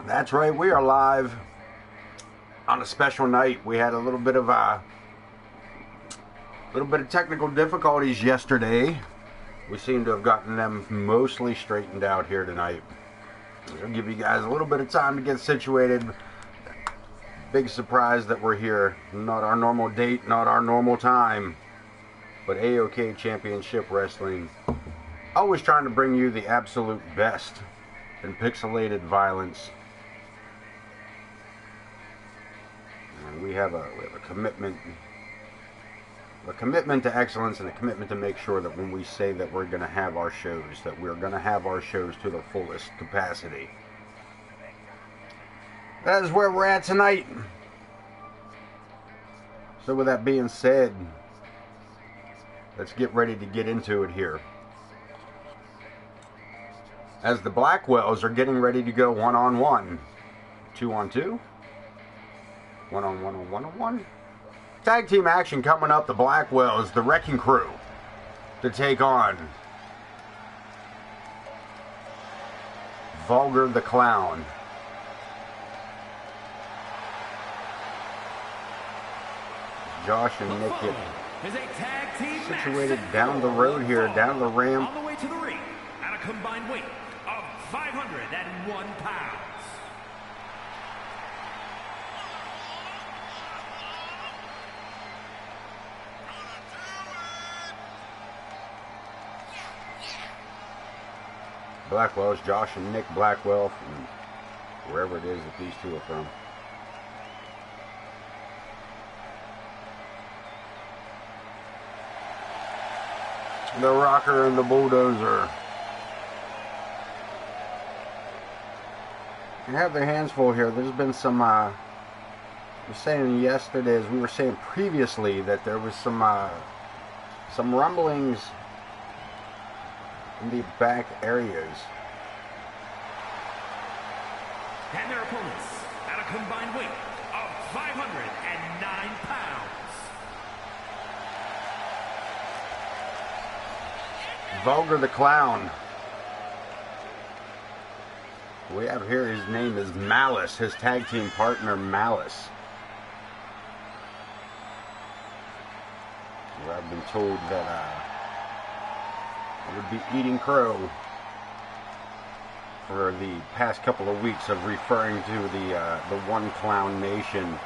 That's right, we are live on a special night. We had a little bit of technical difficulties yesterday. We seem to have gotten them mostly straightened out here tonight. I'll give you guys a little bit of time to get situated. Big surprise that we're here. Not our normal date, not our normal time, but AoK Championship Wrestling. Always trying to bring you the absolute best in pixelated violence. And we have a commitment to excellence and a commitment to make sure that when we say that we're going to have our shows, that we're going to have our shows to the fullest capacity. That is where we're at tonight. So with that being said, let's get ready to get into it here. As the Blackwells are getting ready to go one-on-one, two-on-two, one-on-one, one-on-one. Tag team action coming up. The Blackwells, the Wrecking Crew, to take on Vulgar the Clown. Josh and Nick get situated down the road here, down the ramp. On the way to the ring at a combined weight of 501 pounds. Blackwell's Josh and Nick Blackwell from wherever it is that these two are from. The Rocker and the Bulldozer. They have their hands full here. There's been some, we were saying yesterday, as we were saying previously, that there was some rumblings in the back areas. And their opponents at a combined weight of 509 pounds. Vulgar the Clown. We have here, his name is Malice, his tag team partner Malice. Where I've been told that I would be eating crow for the past couple of weeks of referring to the One Clown Nation.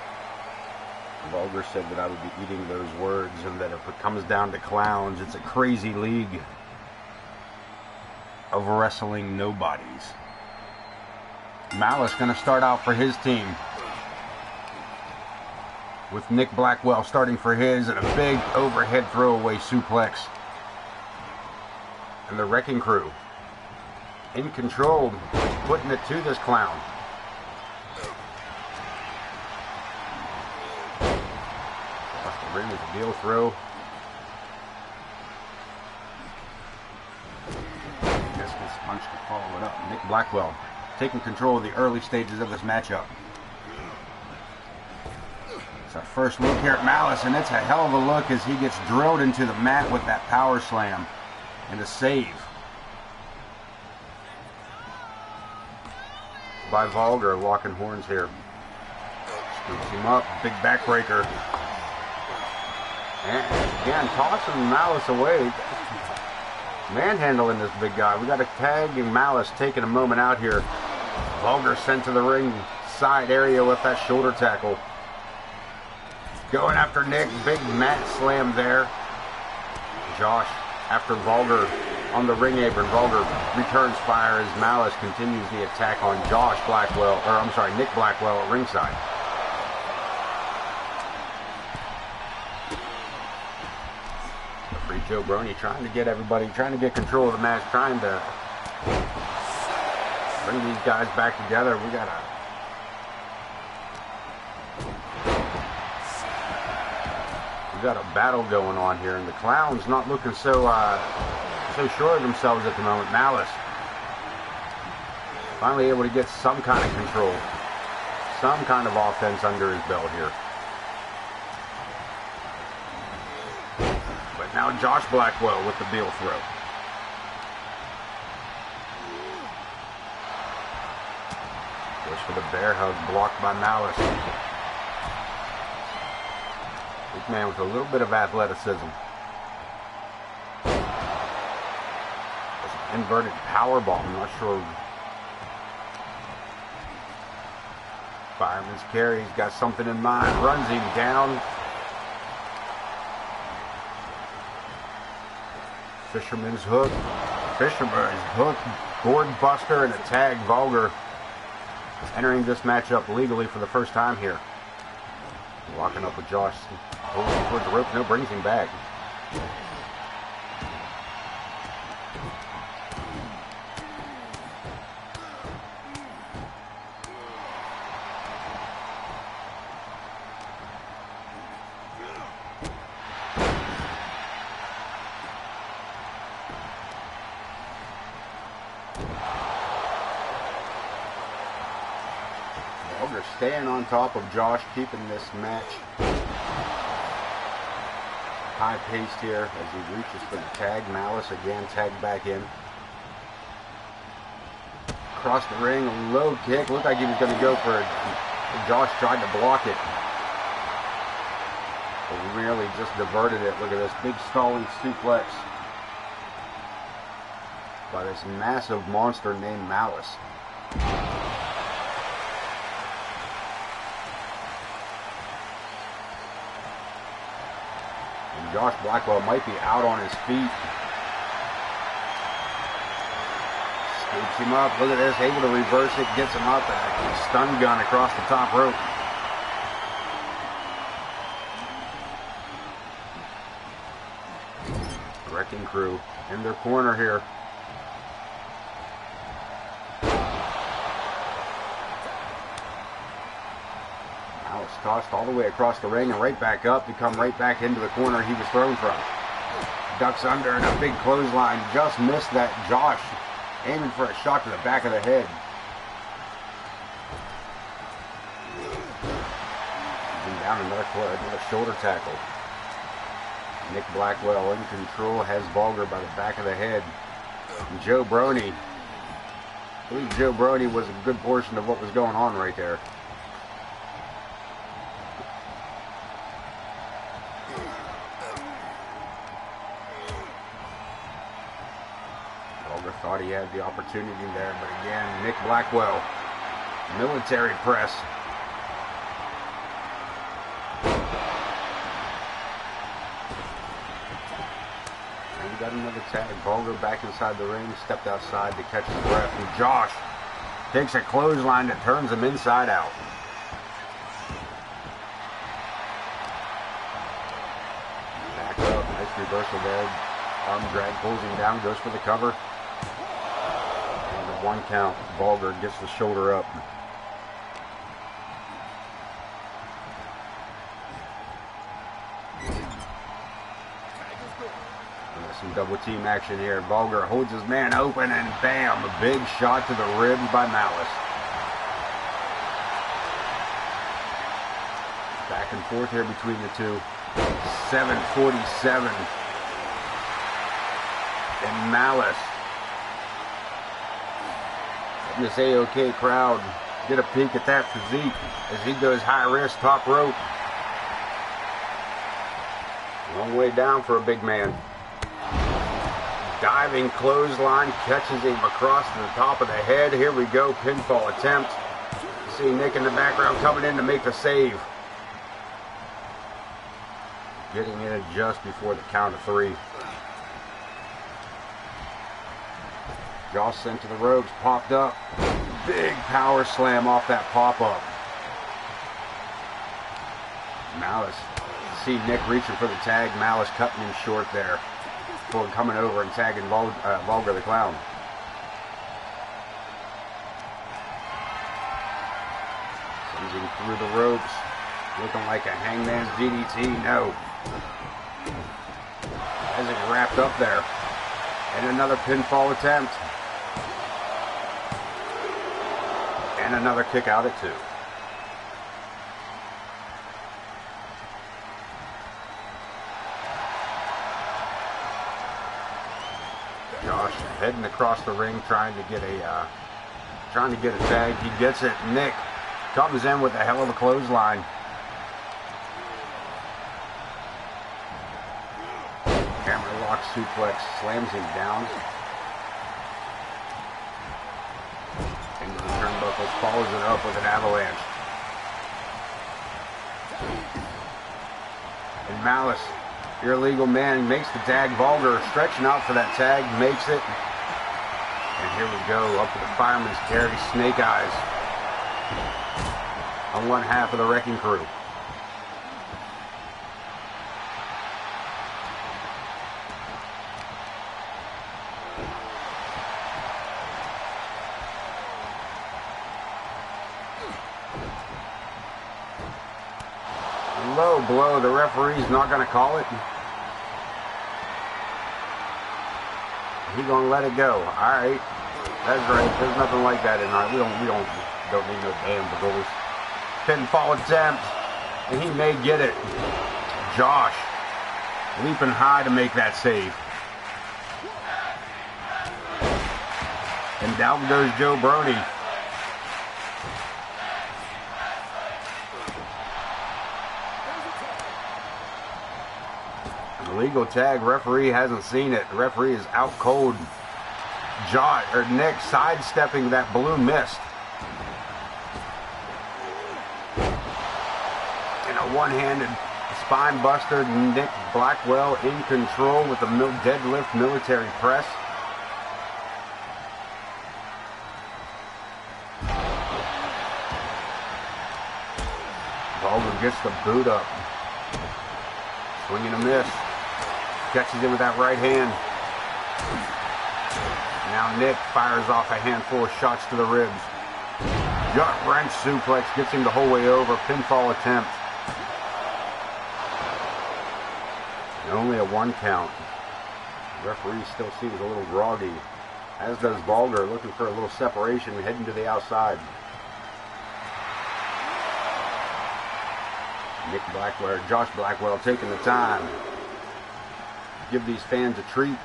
Vulgar said that I would be eating those words, and that if it comes down to clowns, it's a crazy league of wrestling nobodies. Malice going to start out for his team with Nick Blackwell starting for his, and a big overhead throwaway suplex. And the Wrecking Crew in control, putting it to this clown. Off the ring with the deal throw. Guess this punch to follow it up. Nick Blackwell taking control of the early stages of this matchup. It's our first look here at Malice, and it's a hell of a look as he gets drilled into the mat with that power slam and a save by Vulgar, locking horns here. Scoops him up, big backbreaker. And again, tossing Malice away. Manhandling this big guy. We got a tag and Malice taking a moment out here. Vulgar sent to the ring side area with that shoulder tackle. Going after Nick, big mat slam there. Josh after Vulgar on the ring apron. Vulgar returns fire as Malice continues the attack on Josh Blackwell, or I'm sorry, Nick Blackwell at ringside. Referee Joe Brony trying to get everybody, trying to get control of the match, trying to bring these guys back together. We got a battle going on here, and the Clown's not looking so sure of themselves at the moment. Malice finally able to get some kind of control, some kind of offense under his belt here. But now Josh Blackwell with the Beal throw. Push for the bear hug, blocked by Malice. Big man with a little bit of athleticism. Inverted power bomb, I'm not sure. Fireman's carry, he's got something in mind, runs him down. Fisherman's hook, board buster, and a tag. Vulgar entering this matchup legally for the first time here. Locking up with Josh, pulling him towards the rope, no, brings him back. Vulgar staying on top of Josh, keeping this match high-paced here as he reaches for the tag. Malice again tagged back in. Across the ring, a low kick. Looked like he was going to go for it. Josh tried to block it. But really just diverted it. Look at this big stalling suplex by this massive monster named Malice. And Josh Blackwell might be out on his feet. Scoops him up. Look at this. Able to reverse it. Gets him up. And a stun gun across the top rope. Wrecking Crew in their corner here. Malice tossed all the way across the ring and right back up to come right back into the corner he was thrown from. Ducks under and a big clothesline. Just missed that. Josh aiming for a shot to the back of the head. And down another shoulder tackle. Nick Blackwell in control, has Vulgar by the back of the head. And Joe Brony. I believe Joe Brony was a good portion of what was going on right there. Vulgar thought he had the opportunity there, but again, Nick Blackwell, military press. Got another tag. Vulgar back inside the ring, stepped outside to catch his breath, and Josh takes a clothesline that turns him inside out. Back up, nice reversal there. Arm drag, pulls him down, goes for the cover. And the 1 count. Vulgar gets the shoulder up. Some double team action here. Vulgar holds his man open and bam, a big shot to the ribs by Malice. Back and forth here between the two. 7:47. And Malice. And this AoK crowd get a peek at that physique as he goes high risk, top rope. Long way down for a big man. Diving clothesline, catches him across the top of the head. Here we go, pinfall attempt. See Nick in the background coming in to make the save. Getting in just before the count of 3. Josh sent to the ropes, popped up. Big power slam off that pop-up. Malice, see Nick reaching for the tag. Malice cutting him short there. Coming over and tagging Vulgar the Clown. Sends him through the ropes. Looking like a hangman's DDT. No. Has it wrapped up there. And another pinfall attempt. And another kick out at 2. Josh heading across the ring, trying to get a tag. He gets it. Nick Comes in with a hell of a clothesline. Hammerlock suplex, slams him down. Into the turnbuckles, follows it up with an avalanche. And Malice, your illegal man, makes the tag. Vulgar stretching out for that tag, makes it. And here we go, up to the fireman's carry, Snake Eyes on one half of the Wrecking Crew. Low blow, the referee's not going to call it. He's going to let it go. All right, that's right. There's nothing like that in our. We don't need no damn goals. Pinfall attempt, and he may get it. Josh leaping high to make that save. And down goes Joe Brody. Illegal tag, referee hasn't seen it. The referee is out cold. Nick sidestepping that blue mist. And a one-handed spine buster. Nick Blackwell in control with the deadlift military press. Vulgar gets the boot up. Swing and a miss. Catches it with that right hand. Now Nick fires off a handful of shots to the ribs. Gut wrench suplex gets him the whole way over. Pinfall attempt. And only a 1 count. The referee still seems a little groggy, as does Vulgar, looking for a little separation, heading to the outside. Nick Blackwell, Josh Blackwell taking the time. Give these fans a treat.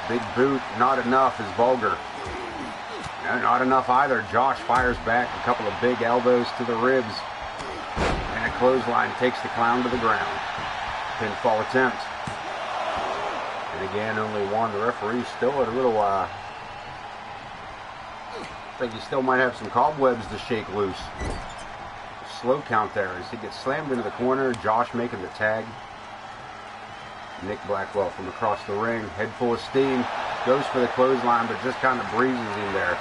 Big boot, not enough is Vulgar. No, not enough either. Josh fires back a couple of big elbows to the ribs. And a clothesline takes the clown to the ground. Pinfall attempt. And again, only one. The referee's still at a little, I think he still might have some cobwebs to shake loose. Slow count there as he gets slammed into the corner. Josh making the tag. Nick Blackwell from across the ring, head full of steam, goes for the clothesline, but just kind of breezes him there.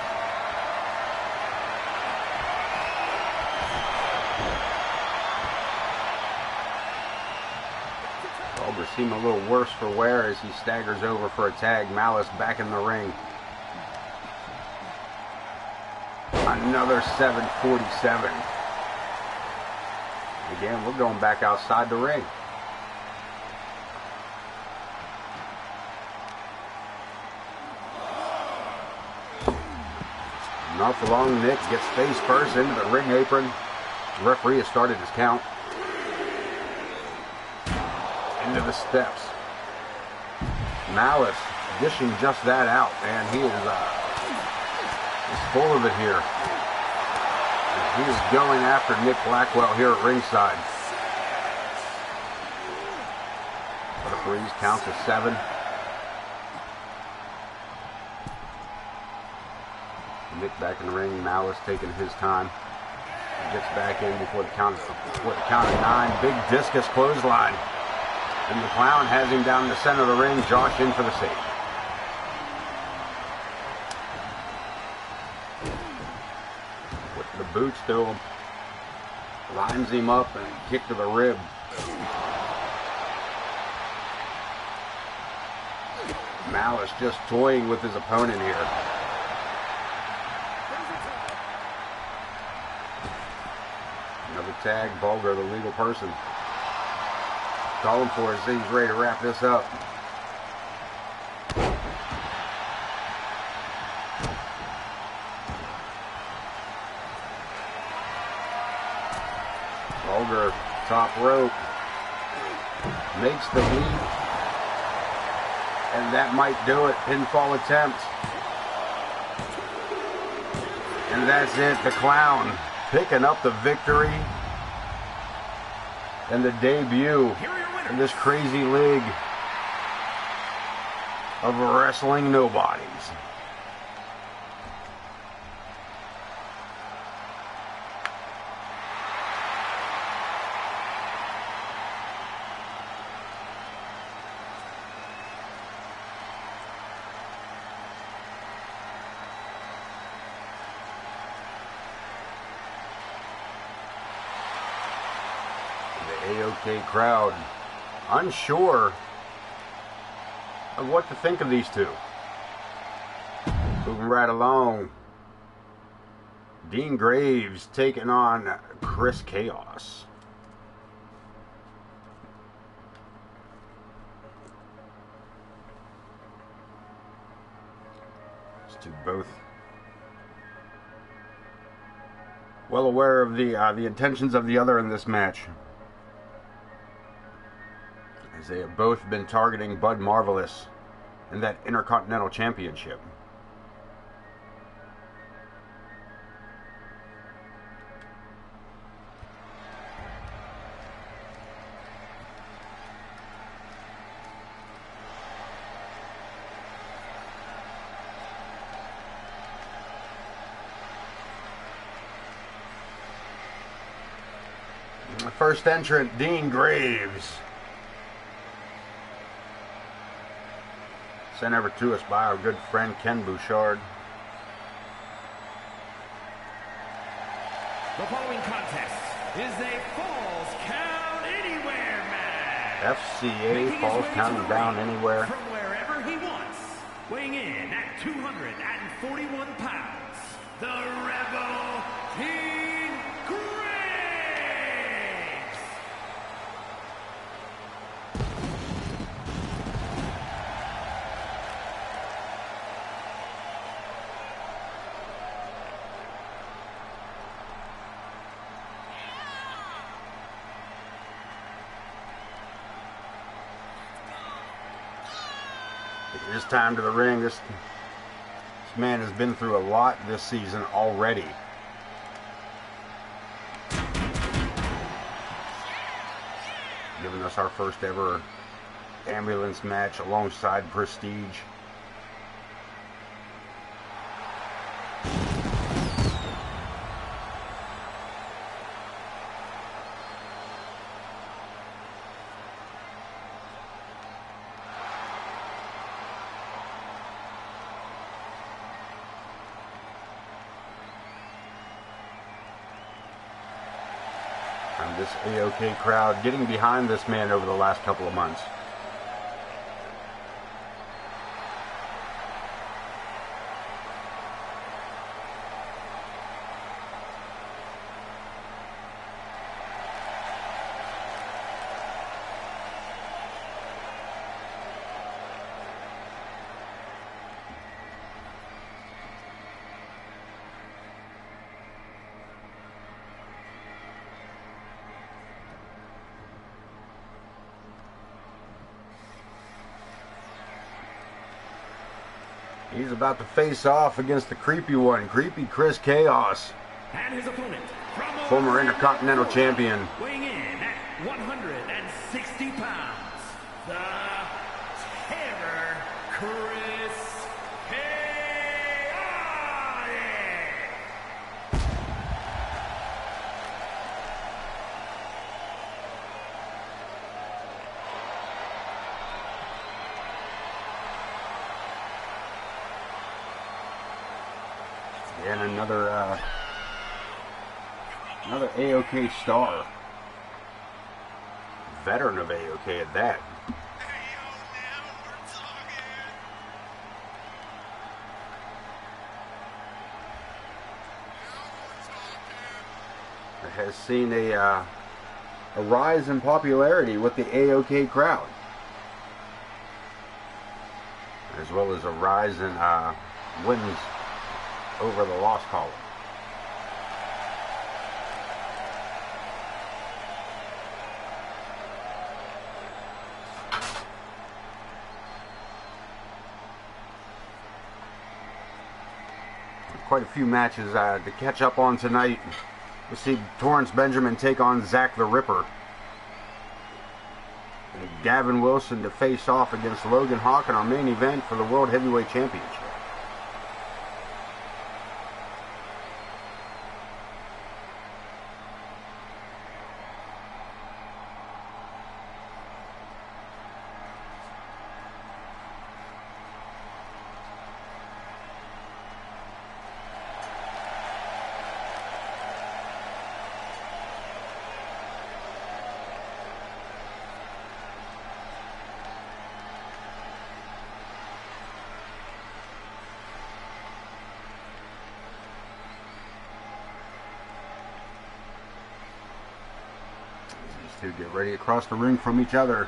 Vulgar seem a little worse for wear as he staggers over for a tag. Malice back in the ring. Another 747. Again, we're going back outside the ring. Not for long, Nick gets face first into the ring apron. The referee has started his count. Into the steps. Malice dishing just that out, man. He is full of it here. And he is going after Nick Blackwell here at ringside. The referees count to 7. Nick back in the ring. Malice taking his time. He gets back in before the count of 9. Big discus clothesline. And the clown has him down in the center of the ring. Josh in for the save. With the boots to him. Lines him up and kick to the rib. Malice just toying with his opponent here. Another tag. Vulgar, the legal person. Calling for it. He's ready to wrap this up. Vulgar, top rope. Makes the leap. And that might do it. Pinfall attempt. And that's it. The clown picking up the victory and the debut in this crazy league of wrestling nobodies. AoK crowd unsure of what to think of these two. Moving right along, Dean Graves taking on Chris Chaos. These two both well aware of the intentions of the other in this match, as they have both been targeting Bud Marvelous in that Intercontinental Championship. The first entrant, Dean Graves, sent over to us by our good friend Ken Bouchard. The following contest is a Falls Count Anywhere match. FCA, Falls Count Down Anywhere. From wherever he wants. Weighing in at 241 pounds, the Rebel Dean Graves. His time to the ring. This man has been through a lot this season already. Giving us our first ever ambulance match alongside Prestige. And this AoK crowd getting behind this man over the last couple of months. He's about to face off against the creepy one, creepy Chris Chaos. And his opponent, from former Intercontinental Champion. Weighing in at 160 pounds, the Terror, Chris Chaos. And another AoK star, veteran of AoK at that. Has seen a rise in popularity with the AoK crowd, as well as a rise in wins over the lost column. Quite a few matches to catch up on tonight. We'll see Torrance Benjamin take on Zach the Ripper. And Gavin Wilson to face off against Logan Hawk in our main event for the World Heavyweight Championship. To get ready across the ring from each other.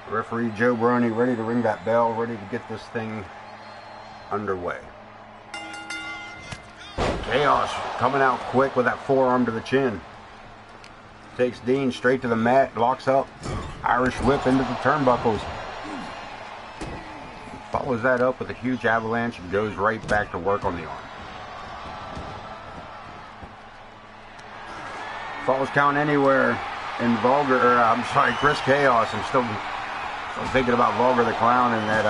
Referee Joe Brony ready to ring that bell, ready to get this thing underway. Chaos coming out quick with that forearm to the chin. Takes Dean straight to the mat, locks up. Irish whip into the turnbuckles. Follows that up with a huge avalanche and goes right back to work on the arm. Falls count anywhere. And Chris Chaos. I'm still thinking about Vulgar the Clown and that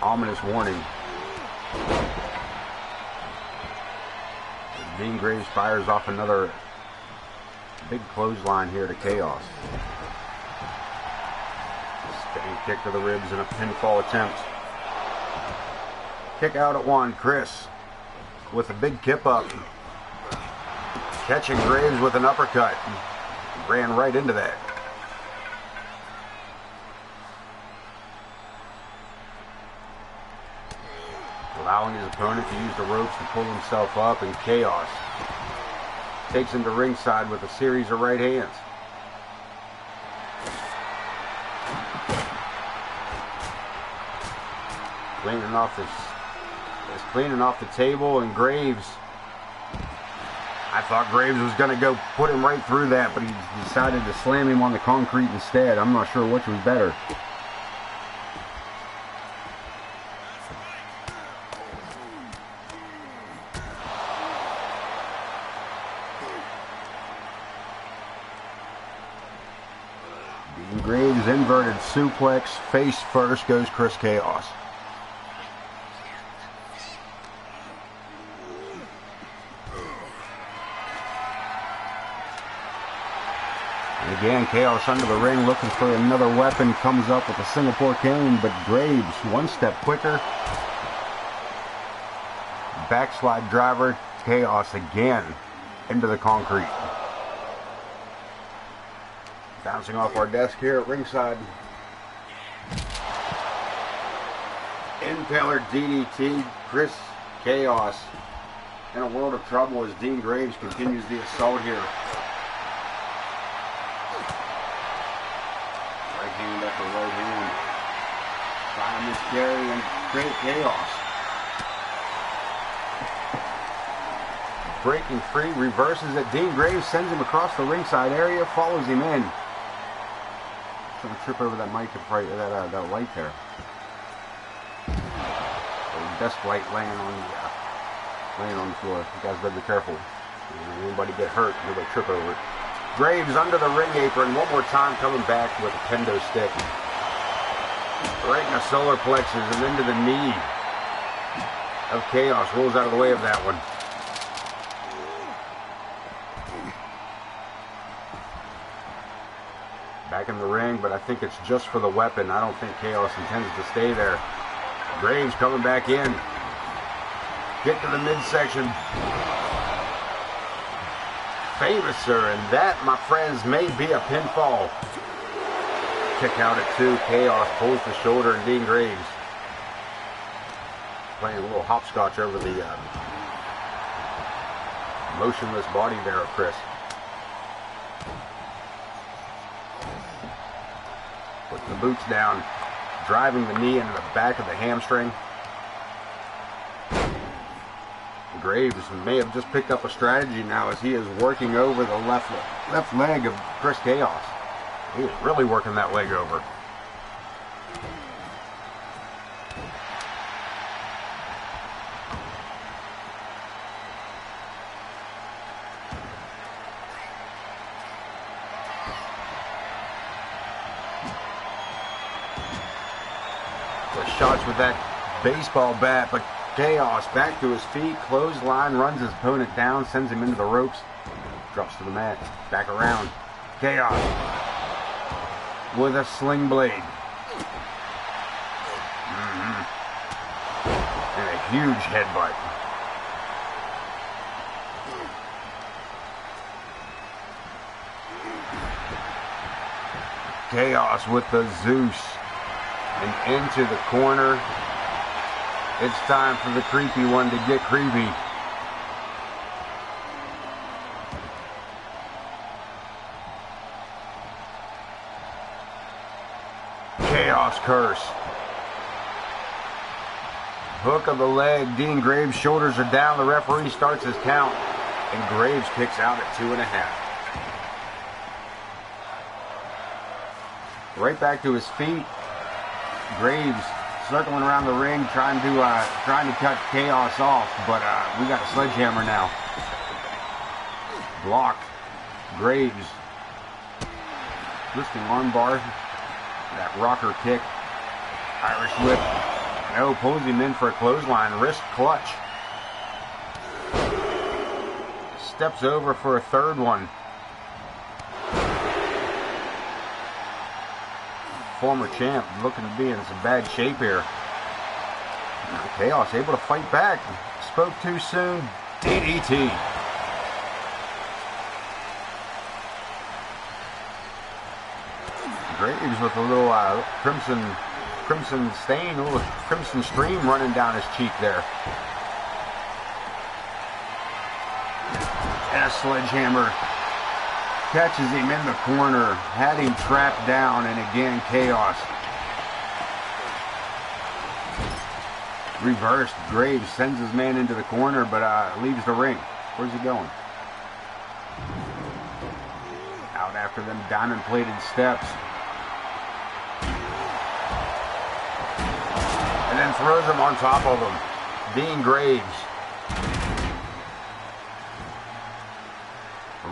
ominous warning. Dean Graves fires off another big clothesline here to Chaos. Spinning kick to the ribs in a pinfall attempt. Kick out at one. Chris with a big kip up. Catching Graves with an uppercut. Ran right into that. Allowing his opponent to use the ropes to pull himself up, and Chaos takes him to ringside with a series of right hands. Cleaning off the table, and Graves. I thought Graves was going to go put him right through that, but he decided to slam him on the concrete instead. I'm not sure which was better. Dean Graves inverted suplex, face first goes Chris Chaos. Again, Chaos under the ring looking for another weapon, comes up with a Singapore cane, but Graves one step quicker. Backslide driver, Chaos again into the concrete. Bouncing off our desk here at ringside. Impaler DDT, Chris Chaos in a world of trouble as Dean Graves continues the assault here. Hand after right hand. Trying to miscarry and create chaos. Breaking free, reverses it. Dean Graves sends him across the ringside area, follows him in. Trying to trip over that mic, that light there. The desk light laying on the floor. You guys better be careful. Anybody get hurt, nobody trip over it. Graves under the ring apron one more time, coming back with a kendo stick. Right in the solar plexus and into the knee of Chaos. Rolls out of the way of that one. Back in the ring, but I think it's just for the weapon. I don't think Chaos intends to stay there. Graves coming back in. Get to the midsection. Famouser, and that, my friends, may be a pinfall. Kick out at two. Chaos pulls the shoulder, and Dean Graves playing a little hopscotch over the motionless body there of Chris. Putting the boots down, driving the knee into the back of the hamstring. Graves may have just picked up a strategy now as he is working over the left leg of Chris Chaos. He is really working that leg over. shots with that baseball bat, but Chaos back to his feet, clothesline, runs his opponent down, sends him into the ropes, drops to the mat, back around. Chaos with a sling blade. And a huge headbutt. Chaos with the Zeus. And into the corner. It's time for the creepy one to get creepy. Chaos curse. Hook of the leg. Dean Graves' shoulders are down. The referee starts his count. And Graves kicks out at 2.5. Right back to his feet. Graves circling around the ring, trying to cut Chaos off, but we got a sledgehammer now. Blocked. Graves. Twisting armbar. That rocker kick. Irish whip. No, pulls him in for a clothesline. Wrist clutch. Steps over for a third one. Former champ looking to be in some bad shape here. Chaos able to fight back. Spoke too soon. DDT. Graves with a little crimson stain, a little crimson stream running down his cheek there. And a sledgehammer. Catches him in the corner, had him trapped down, and again Chaos. Reversed. Graves sends his man into the corner, but leaves the ring. Where's he going? Out after them diamond-plated steps. And then throws him on top of him. Dean Graves.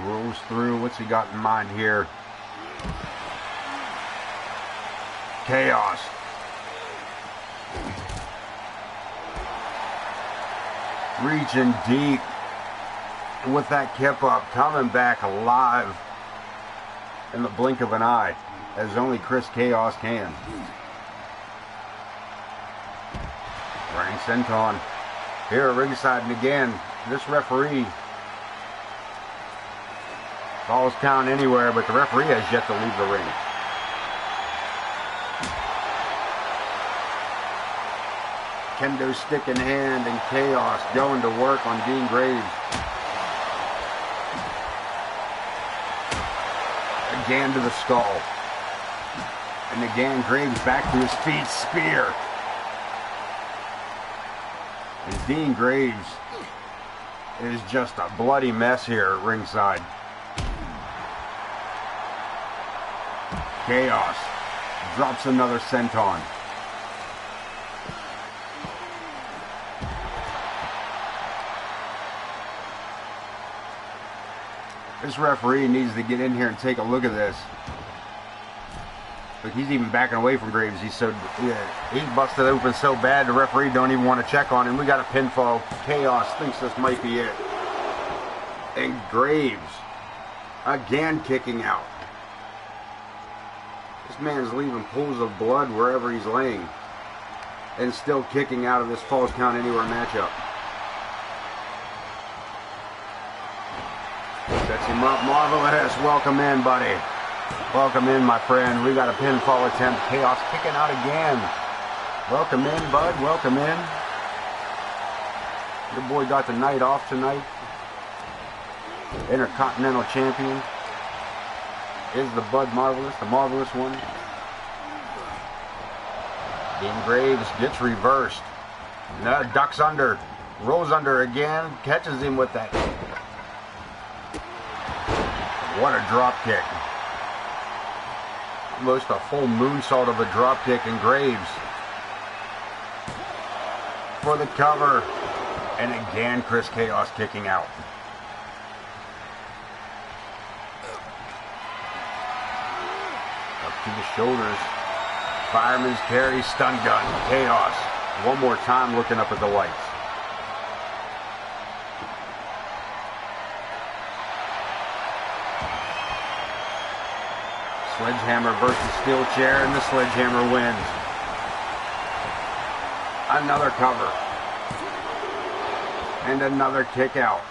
Rolls through. What's he got in mind here? Chaos. Reaching deep with that kip up, coming back alive in the blink of an eye, as only Chris Chaos can. Running senton here at ringside, and again, this referee Falls count anywhere, but the referee has yet to leave the ring. Kendo stick in hand, and Chaos going to work on Dean Graves. Again to the skull. And again, Graves back to his feet, spear. And Dean Graves is just a bloody mess here at ringside. Chaos drops another senton. This referee needs to get in here and take a look at this. Look, he's even backing away from Graves. He's busted open so bad the referee don't even want to check on him. We got a pinfall. Chaos thinks this might be it. And Graves again kicking out. This man's leaving pools of blood wherever he's laying, and still kicking out of this Falls Count Anywhere matchup. Sets him up. Marvelous. Welcome in, buddy. Welcome in, my friend. We got a pinfall attempt. Chaos kicking out again. Welcome in, bud. Welcome in. Your boy got the night off tonight. Intercontinental champion is the Bud Marvelous, the marvelous one. Dean Graves gets reversed. No, ducks under. Rolls under again. Catches him with that. What a drop kick. Almost a full moonsault of a drop kick, and Graves for the cover. And again, Chris Chaos kicking out. Up to the shoulders. Fireman's carry, stun gun, chaos. One more time looking up at the lights. Sledgehammer versus steel chair, and the sledgehammer wins. Another cover. And another kick out.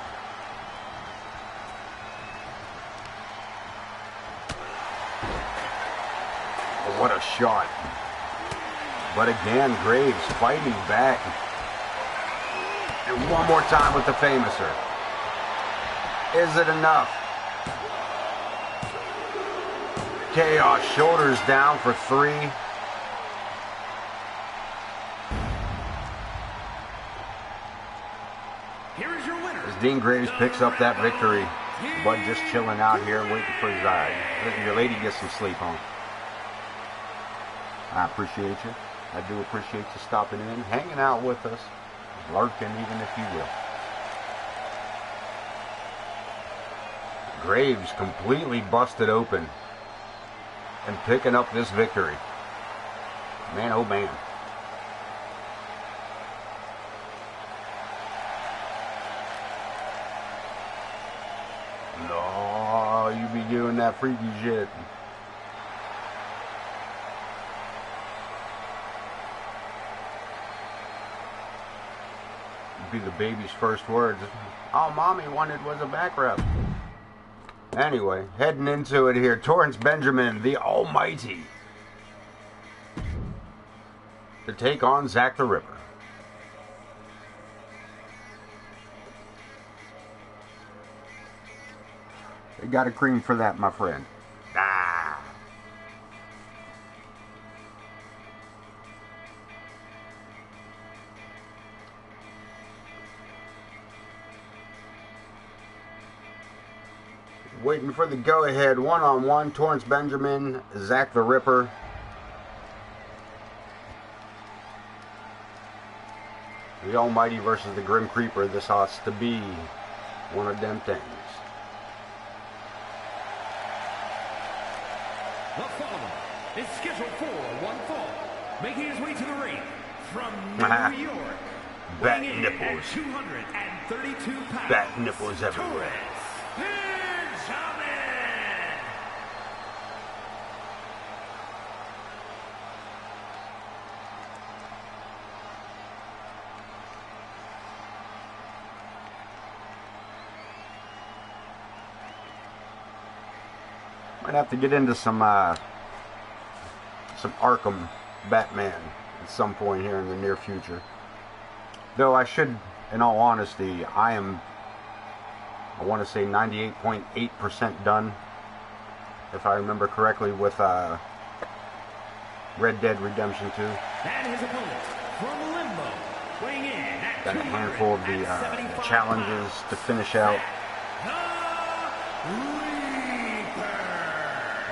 What a shot. But again, Graves fighting back. And one more time with the Famouser. Is it enough? Chaos, shoulders down for 3. Here is your winner. As Dean Graves picks up that victory. Bud just chilling out here waiting for his letting your lady get some sleep on. I appreciate you. I do appreciate you stopping in, hanging out with us, lurking even if you will. Graves completely busted open and picking up this victory. Man, oh man. No, you be doing that freaky shit. Be the baby's first words. All mommy wanted was a back rub. Anyway, heading into it here. Torrance Benjamin, the Almighty, to take on Zach the Ripper. They got a cream for that, my friend. Waiting for the go-ahead one-on-one. Torrance Benjamin, Zach the Ripper. The Almighty versus the Grim Creeper. This ought to be one of them things. The follower is scheduled for one fall, making his way to the ring from New York. Bat nipples. 232 pounds. Bat nipples everywhere. Might have to get into some Arkham Batman at some point here in the near future. Though I should, in all honesty, I want to say 98.8% done, if I remember correctly, with Red Dead Redemption 2. And his opponent from Limbo, weighing in at got a handful of the challenges to finish out.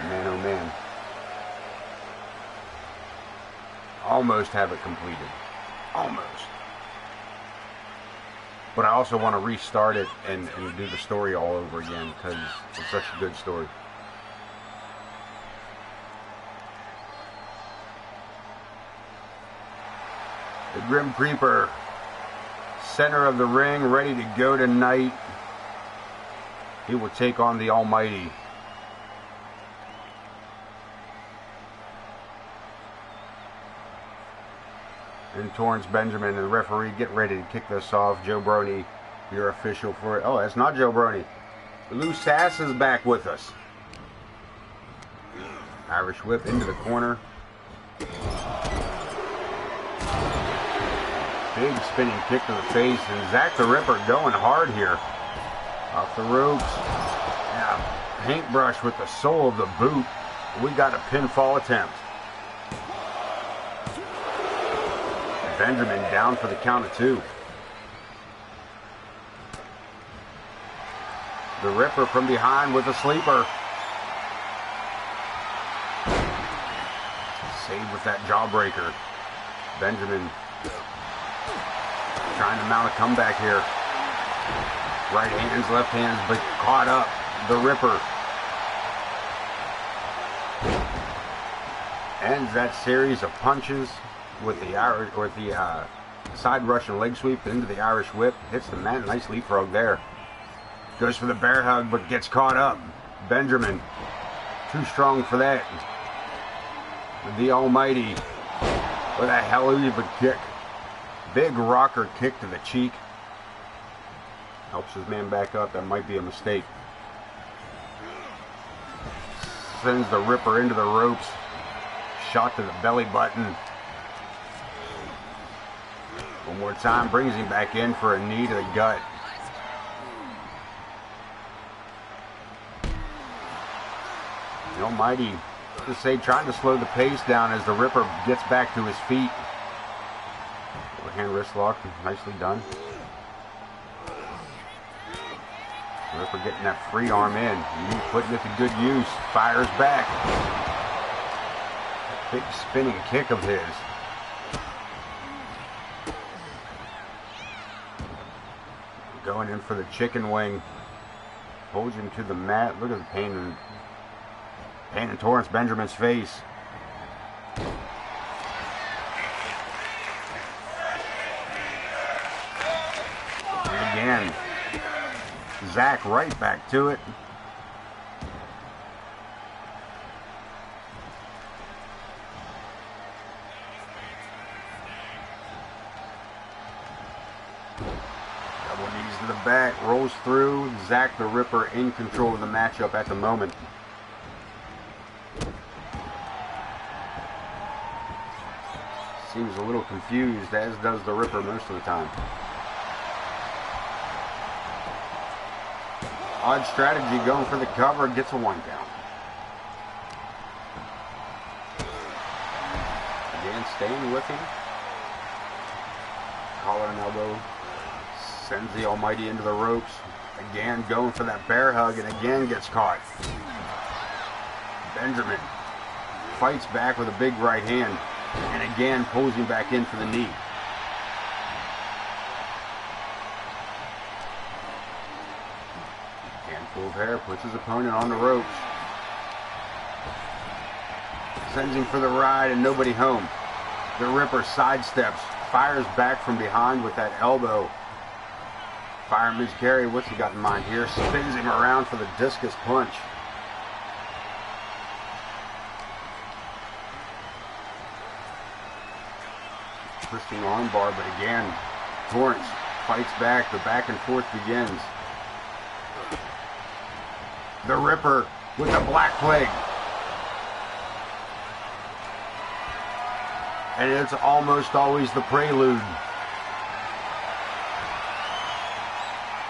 Man, oh man. Almost have it completed. Almost. But I also want to restart it and do the story all over again because it's such a good story. The Grim Creeper, center of the ring, ready to go tonight. He will take on the Almighty. And Torrance Benjamin, the referee, get ready to kick this off. Joe Brony, your official for it. Oh, that's not Joe Brony. Lou Sass is back with us. Irish whip into the corner. Big spinning kick to the face. And Zach the Ripper going hard here. Off the ropes. Yeah, paintbrush with the sole of the boot. We got a pinfall attempt. Benjamin down for the count of 2. The Ripper from behind with a sleeper. Saved with that jawbreaker. Benjamin trying to mount a comeback here. Right hands, left hands, but caught up. The Ripper. Ends that series of punches with the Irish, or the side Russian leg sweep into the Irish whip. Hits the mat. Nice leapfrog there. Goes for the bear hug, but gets caught up. Benjamin, too strong for that. The Almighty with a hell of a kick. Big rocker kick to the cheek. Helps his man back up. That might be a mistake. Sends the Ripper into the ropes. Shot to the belly button. One more time. Brings him back in for a knee to the gut. The Almighty, to say, trying to slow the pace down as the Ripper gets back to his feet. Overhand wrist lock. Nicely done. Ripper getting that free arm in. Putting it to good use. Fires back. Big spinning kick of his. Going in for the chicken wing. Holds him to the mat. Look at the pain in Torrance Benjamin's face. And again, Zach right back to it. Double knees to the back, rolls through. Zach the Ripper in control of the matchup at the moment. Seems a little confused, as does the Ripper most of the time. Odd strategy, going for the cover, gets a 1 count. Again, staying with him. Collar and elbow. Sends the Almighty into the ropes. Again, going for that bear hug, and again gets caught. Benjamin fights back with a big right hand. And again, pulls him back in for the knee. Handful of hair, puts his opponent on the ropes. Sends him for the ride and nobody home. The Ripper sidesteps, fires back from behind with that elbow. Fireman's carry, what's he got in mind here? Spins him around for the discus punch. Twisting armbar, but again, Torrance fights back. The back and forth begins. The Ripper with the Black Plague. And it's almost always the prelude.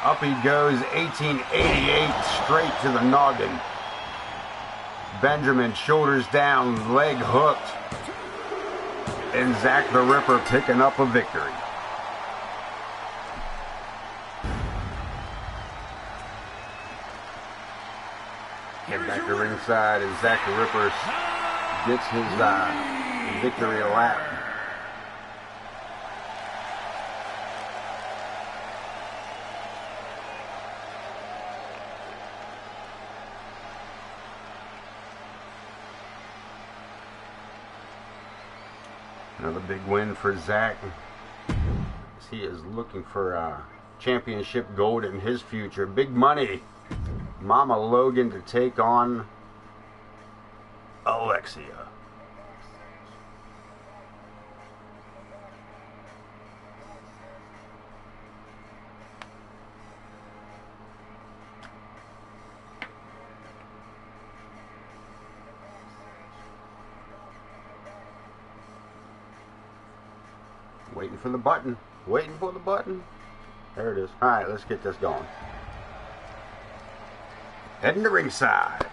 Up he goes, 1888, straight to the noggin. Benjamin, shoulders down, leg hooked. And Zach the Ripper picking up a victory. Head back to ringside as Zach the Ripper gets his victory lap. Another big win for Zach. He is looking for championship gold in his future. Big money. Mama Logan to take on Alexia. Waiting for the button. Waiting for the button. There it is. Alright, let's get this going. Heading to ringside.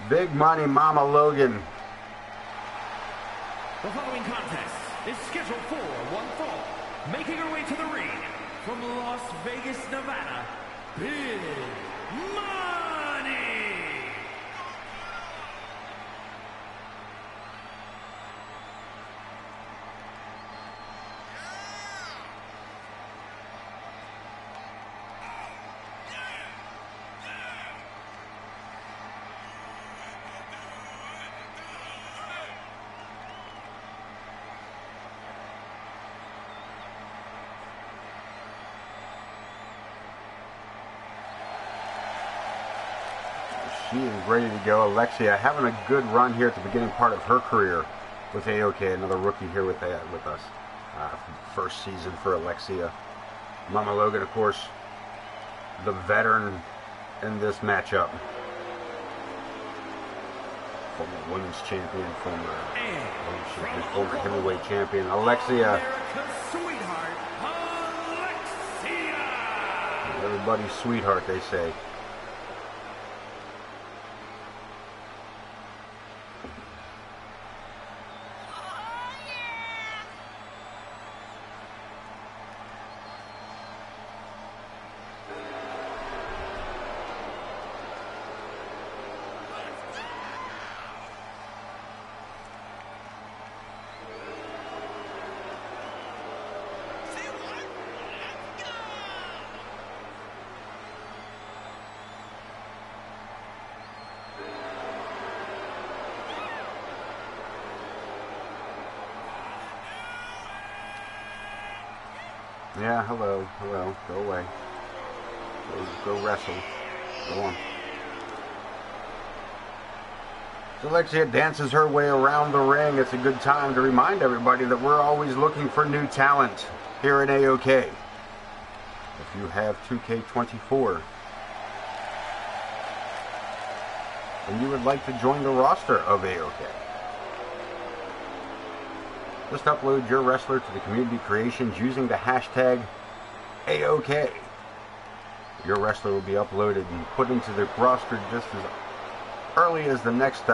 Big money Mama Logan. The following contest is scheduled for one fall. Making her way to the ring from Las Vegas, Nevada, Big Money. She is ready to go. Alexia having a good run here at the beginning part of her career with AoK. Another rookie here with us. First season for Alexia. Mama Logan, of course, the veteran in this matchup. Former women's champion, former heavyweight champion, Alexia. America's sweetheart, Alexia. Everybody's sweetheart, they say. Yeah, hello, go away. Go wrestle. Go on. So Alexia dances her way around the ring. It's a good time to remind everybody that we're always looking for new talent here at AoK. If you have 2K24 and you would like to join the roster of AoK, just upload your wrestler to the community creations using the hashtag AoK. Your wrestler will be uploaded and put into the roster just as early as the next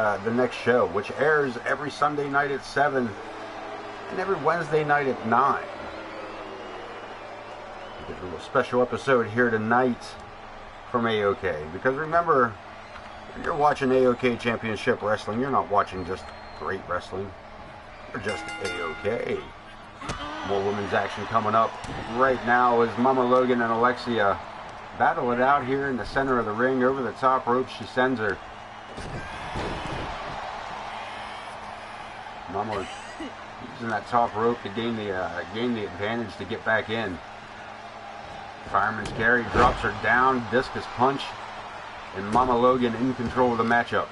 show, which airs every Sunday night at 7 and every Wednesday night at 9. We get a little special episode here tonight from AoK, because remember, when you're watching AoK Championship Wrestling, you're not watching just great wrestling. Just AoK. More women's action coming up right now as Mama Logan and Alexia battle it out here in the center of the ring. Over the top rope she sends her. Mama using that top rope to gain the advantage to get back in. Fireman's carry, drops her down, discus punch, and Mama Logan in control of the matchup.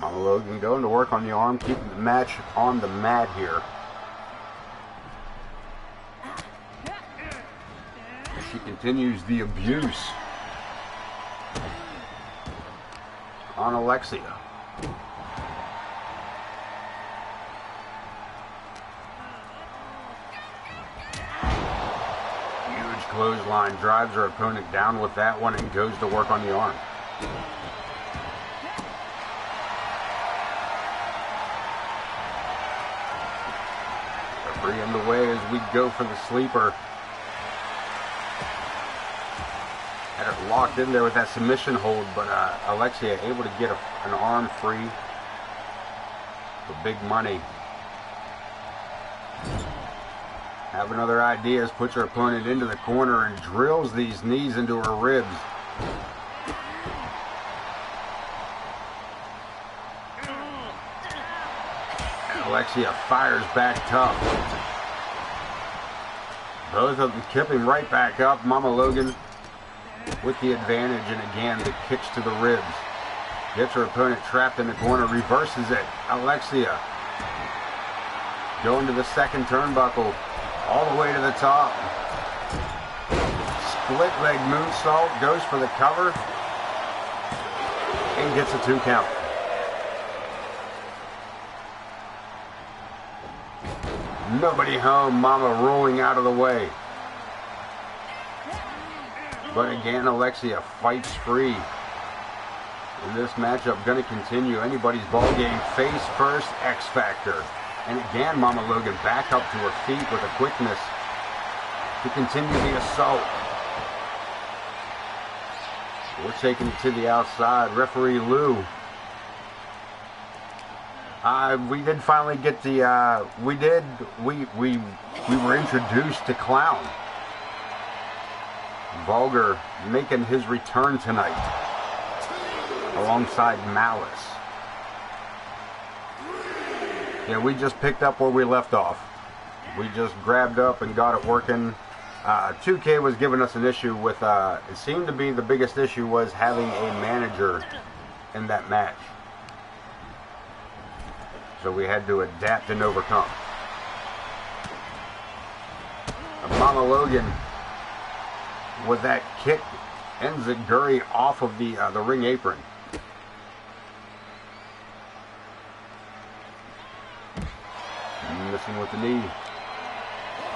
Mama Logan going to work on the arm, keeping the match on the mat here. She continues the abuse on Alexia. Huge clothesline, drives her opponent down with that one and goes to work on the arm. In the way as we go for the sleeper. Had it locked in there with that submission hold, but Alexia able to get an arm free for big money. Having other ideas, puts her opponent into the corner and drills these knees into her ribs. Alexia fires back tough. Both of them kipping right back up. Mama Logan with the advantage, and again the kicks to the ribs. Gets her opponent trapped in the corner, reverses it. Alexia going to the second turnbuckle, all the way to the top. Split leg moonsault, goes for the cover, and gets a 2 count. Nobody home, Mama rolling out of the way. But again, Alexia fights free. And this matchup going to continue. Anybody's ball game. Face first, X Factor. And again, Mama Logan back up to her feet with a quickness to continue the assault. We're taking it to the outside. Referee Lou We did finally get the, we were introduced to Clown. Vulgar making his return tonight, alongside Malice. Yeah, we just picked up where we left off. We just grabbed up and got it working. 2K was giving us an issue with, it seemed to be the biggest issue was having a manager in that match. So we had to adapt and overcome. Mama Logan with that kick ends Enziguri off of the ring apron. Missing with the knee.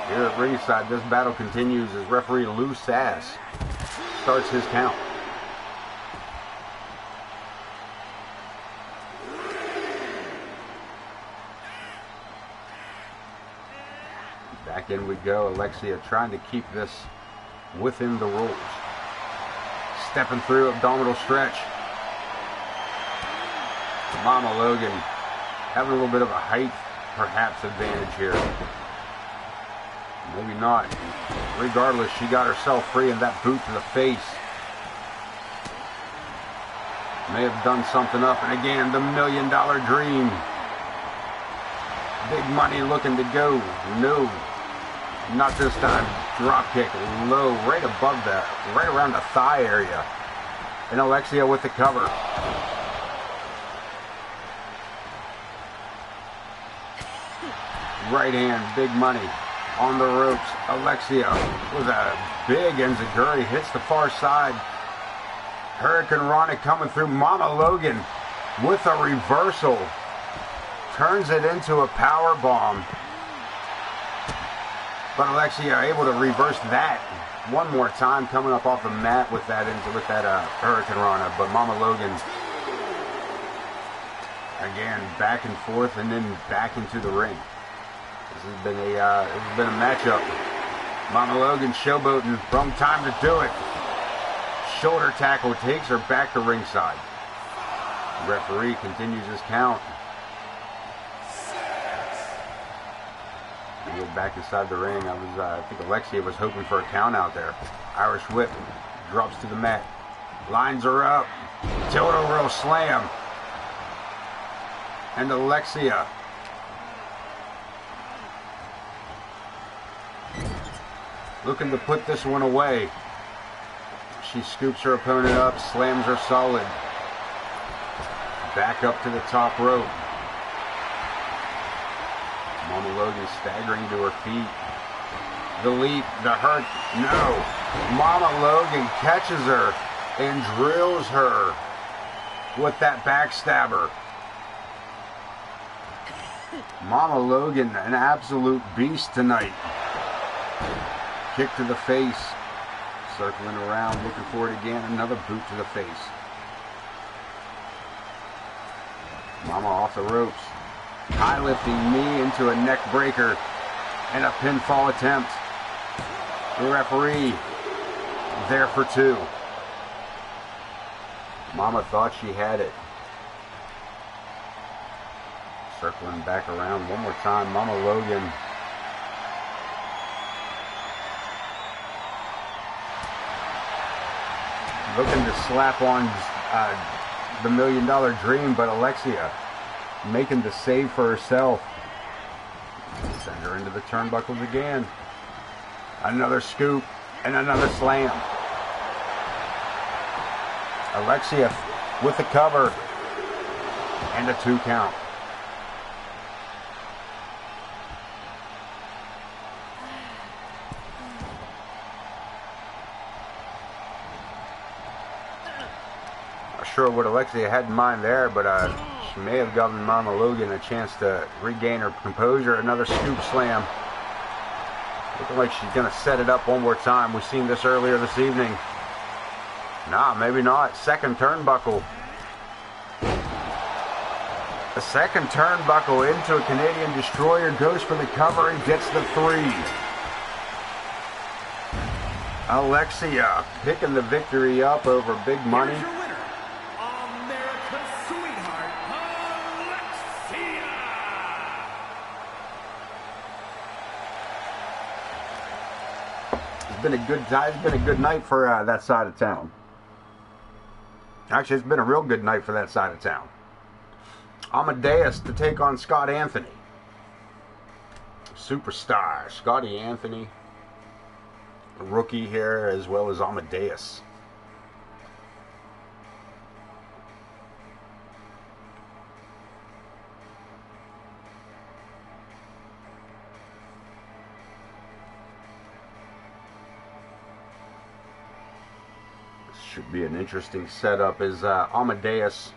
Here at ringside, this battle continues as referee Lou Sass starts his count. Back in we go. Alexia trying to keep this within the rules. Stepping through, abdominal stretch. Mama Logan having a little bit of a height, perhaps, advantage here. Maybe not. Regardless, she got herself free, and that boot to the face may have done something up. And again, the $1 million dream. Big money looking to go. No. Not this time. Drop kick low, right above that, right around the thigh area. And Alexia with the cover. Right hand, big money on the ropes. Alexia with a big enziguri, hits the far side. Hurricane Rana coming through. Mama Logan with a reversal. Turns it into a power bomb. But Alexia able to reverse that one more time, coming up off the mat with that Hurricane Rana. But Mama Logan again back and forth and then back into the ring. This has been a matchup. Mama Logan showboating, wrong time to do it. Shoulder tackle takes her back to ringside. The referee continues his count. Back inside the ring. I think Alexia was hoping for a count out there. Irish whip, drops to the mat, lines her up, tilt-a-whirl slam, and Alexia looking to put this one away. She scoops her opponent up, slams her solid, back up to the top rope. Mama Logan staggering to her feet. The leap, the hurt, no. Mama Logan catches her and drills her with that backstabber. Mama Logan, an absolute beast tonight. Kick to the face. Circling around, looking for it again. Another boot to the face. Mama off the ropes. High lifting knee into a neck breaker and a pinfall attempt. The referee there for two. Mama thought she had it. Circling back around one more time. Mama Logan looking to slap on the $1 million dream, but Alexia making the save for herself. Send her into the turnbuckles again. Another scoop and another slam. Alexia with the cover and a 2 count. Not sure what Alexia had in mind there, but she may have given Mama Logan a chance to regain her composure. Another scoop slam. Looking like she's going to set it up one more time. We've seen this earlier this evening. Nah, maybe not. Second turnbuckle. A second turnbuckle into a Canadian Destroyer. Goes for the cover and gets the 3. Alexia picking the victory up over big money. Here's your winner, America's sweetheart, Alexia. It's been a good night for that side of town. Actually, it's been a real good night for that side of town. Amadeus to take on Scott Anthony. Superstar Scotty Anthony, a rookie here, as well as Amadeus. Should be an interesting setup, as Amadeus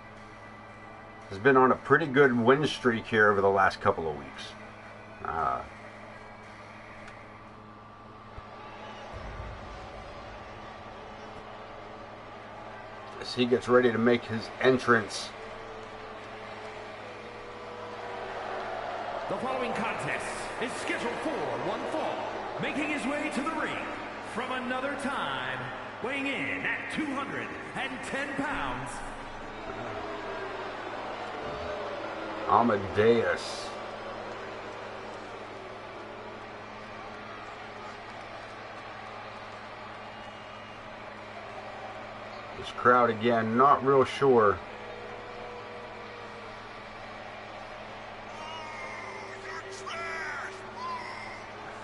has been on a pretty good win streak here over the last couple of weeks. As he gets ready to make his entrance. The following contest is scheduled for one fall, making his way to the ring from another time, weighing in at 210 pounds. Amadeus. This crowd again, not real sure.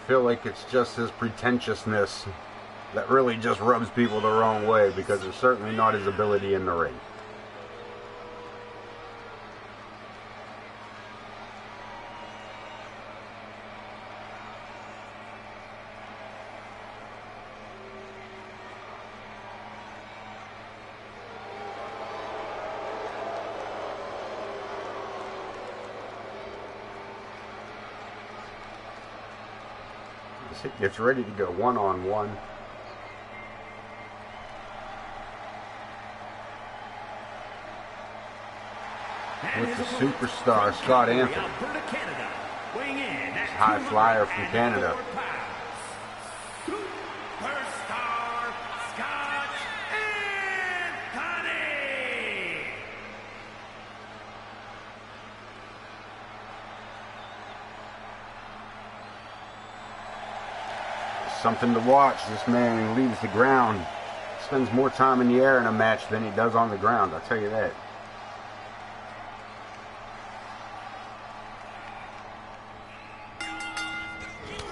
I feel like it's just his pretentiousness that really just rubs people the wrong way, because it's certainly not his ability in the ring. It gets ready to go one-on-one. With the superstar Scott Anthony. High flyer from Canada. Superstar Scott Anthony. Something to watch. This man leaves the ground, spends more time in the air in a match than he does on the ground, I'll tell you that.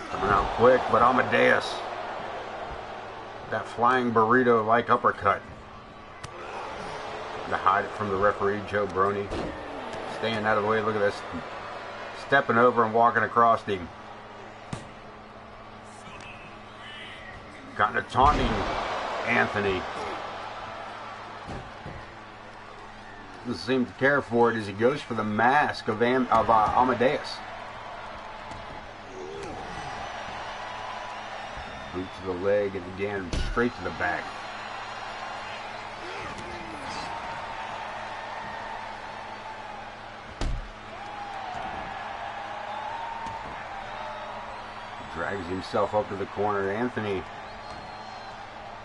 Coming out quick, but Amadeus, that flying burrito-like uppercut, to hide it from the referee, Joe Brony. Staying out of the way. Look at this, stepping over and walking across him. Kind of taunting Anthony. Doesn't seem to care for it as he goes for the mask of Amadeus. Boot to the leg, and again straight to the back. Drags himself up to the corner. Anthony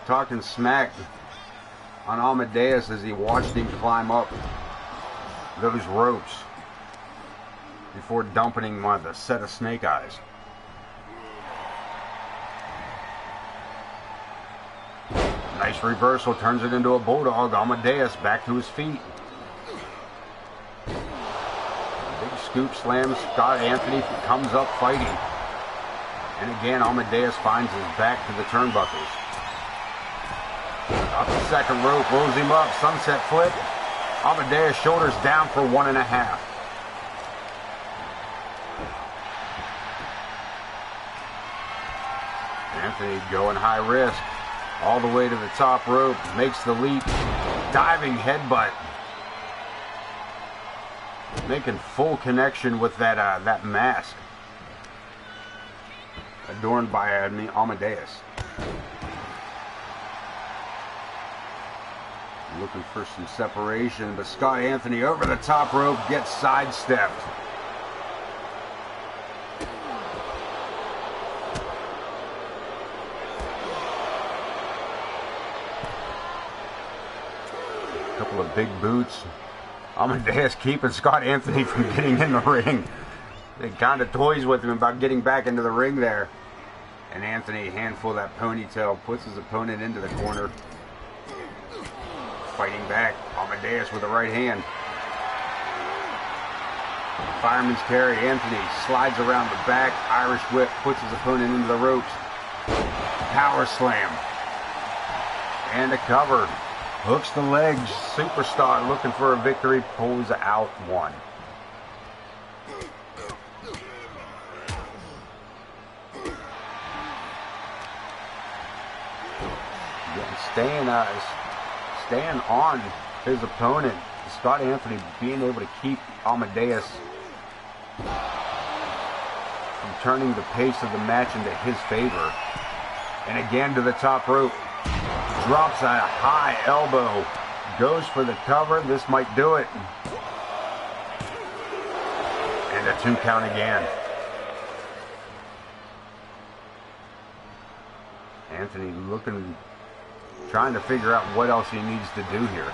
talking smack on Amadeus as he watched him climb up those ropes before dumping him with a set of snake eyes. Nice reversal, turns it into a bulldog. Amadeus back to his feet. Big scoop slam. Scott Anthony comes up fighting. And again, Amadeus finds his back to the turnbuckles. Up the second rope, rolls him up, sunset flip. Amadeus shoulders down for 1.5. Anthony going high risk, all the way to the top rope, makes the leap, diving headbutt. Making full connection with that mask, adorned by Amadeus. Looking for some separation, but Scott Anthony over the top rope gets sidestepped. A couple of big boots. Amadeus keeping Scott Anthony from getting in the ring. They kind of toys with him about getting back into the ring there. And Anthony, handful of that ponytail, puts his opponent into the corner. Fighting back, Amadeus with the right hand. Fireman's carry, Anthony slides around the back, Irish whip, puts his opponent into the ropes. Power slam. And a cover. Hooks the legs, Superstar looking for a victory, pulls out one. Staying on his opponent, Scott Anthony being able to keep Amadeus from turning the pace of the match into his favor. And again to the top rope, drops a high elbow, goes for the cover, this might do it. And a 2 count again. Anthony looking, trying to figure out what else he needs to do here.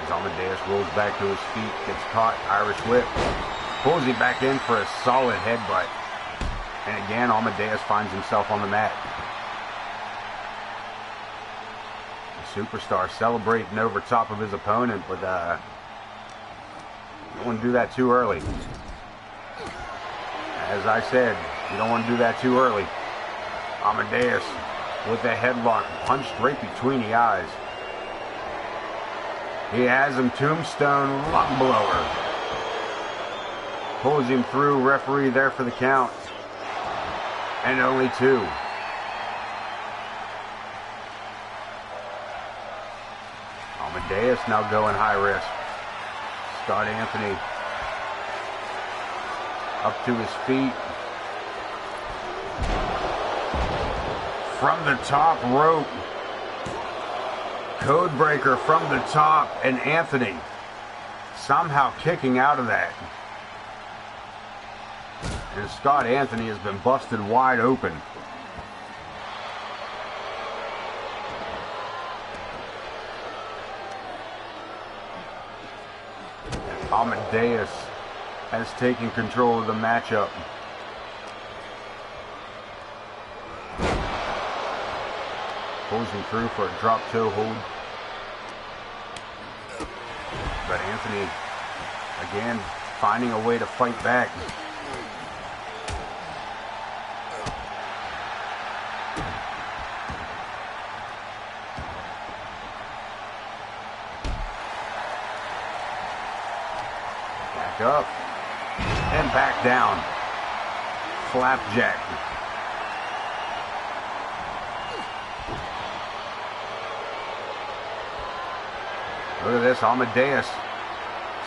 As Amadeus rolls back to his feet, gets caught, Irish whip, pulls him back in for a solid headbutt. And again, Amadeus finds himself on the mat. The Superstar celebrating over top of his opponent, but don't want to do that too early. As I said, you don't want to do that too early. Amadeus with the headlock, punched right between the eyes. He has him tombstone lung blower. Pulls him through, referee there for the count. And only 2. Amadeus now going high risk. Scott Anthony up to his feet. From the top rope. Codebreaker from the top, and Anthony somehow kicking out of that. And Scott Anthony has been busted wide open. And Amadeus has taken control of the matchup. Pulls him through for a drop toe hold. But Anthony, again, finding a way to fight back. Back up. And back down. Flapjack. Look at this, Amadeus,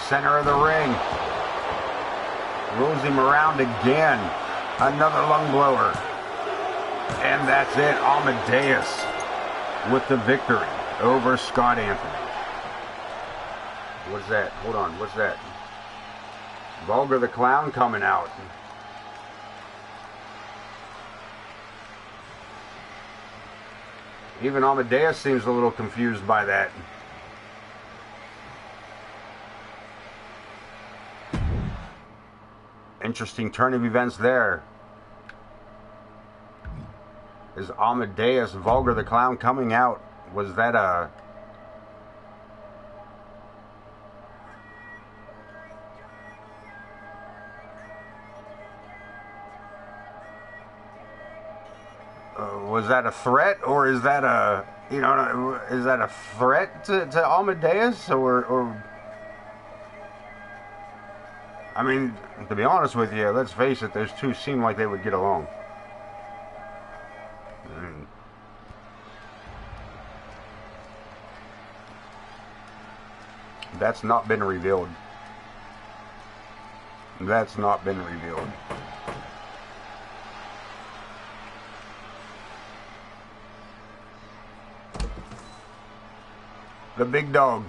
center of the ring. Rolls him around again. Another lung blower. And that's it, Amadeus with the victory over Scott Anthony. What's that? Hold on, what's that? Vulgar the Clown coming out. Even Amadeus seems a little confused by that. Interesting turn of events there. Is Amadeus, Vulgar the Clown coming out? Was that a... was that a threat, or is that a, you know, is that a threat to Amadeus, or I mean, to be honest with you, let's face it, those two seem like they would get along. That's not been revealed. That's not been revealed. The big dog.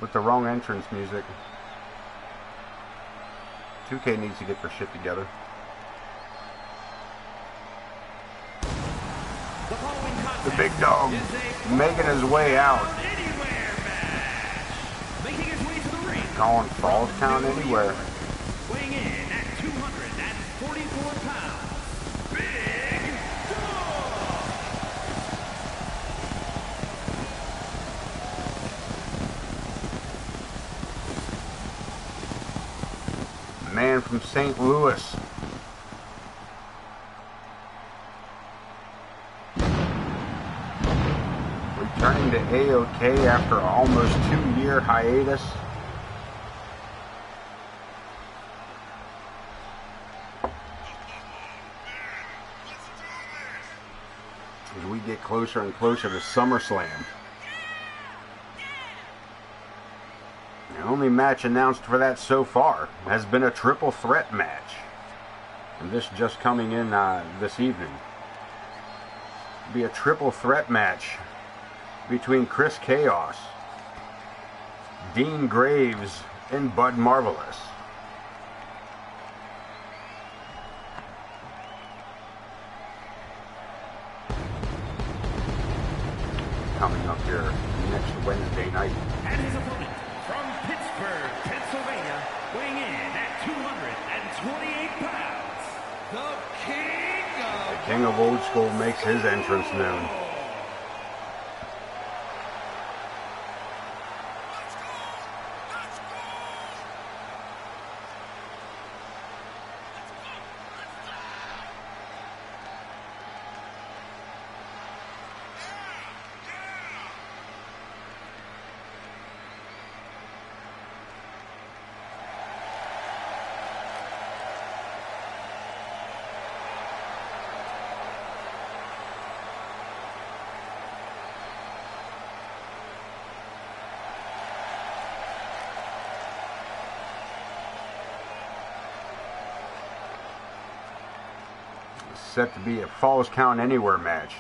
With the wrong entrance music. 2K needs to get their shit together. The big dog making his way out. Calling Falls Count Anywhere. Weighing in at 244 pounds, Big Dog. Man from St. Louis. Returning to AoK after an almost 2-year hiatus. As we get closer and closer to SummerSlam. The only match announced for that so far has been a triple threat match. And this just coming in this evening. It'll be a triple threat match between Chris Chaos, Dean Graves, and Bud Marvelous. Coming up here next Wednesday night. And his opponent from Pittsburgh, Pennsylvania, weighing in at 228 pounds, The King of Old School makes his entrance known. Set to be a Falls Count Anywhere match.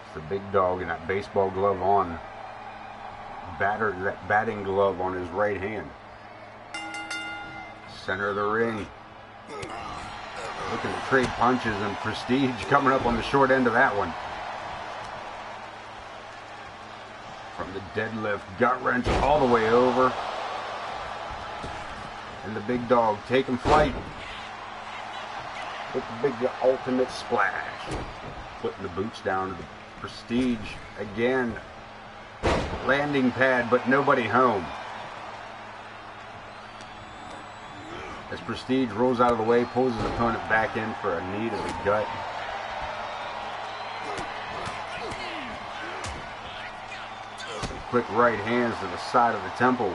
It's the Big Dog in that baseball glove on. That batting glove on his right hand. Center of the ring. Looking to trade punches, and Prestige coming up on the short end of that one. From the deadlift, gut wrench all the way over. And the Big Dog taking flight with the big ultimate splash. Putting the boots down to the Prestige again. Landing pad, but nobody home. As Prestige rolls out of the way, pulls his opponent back in for a knee to the gut. Quick right hands to the side of the temple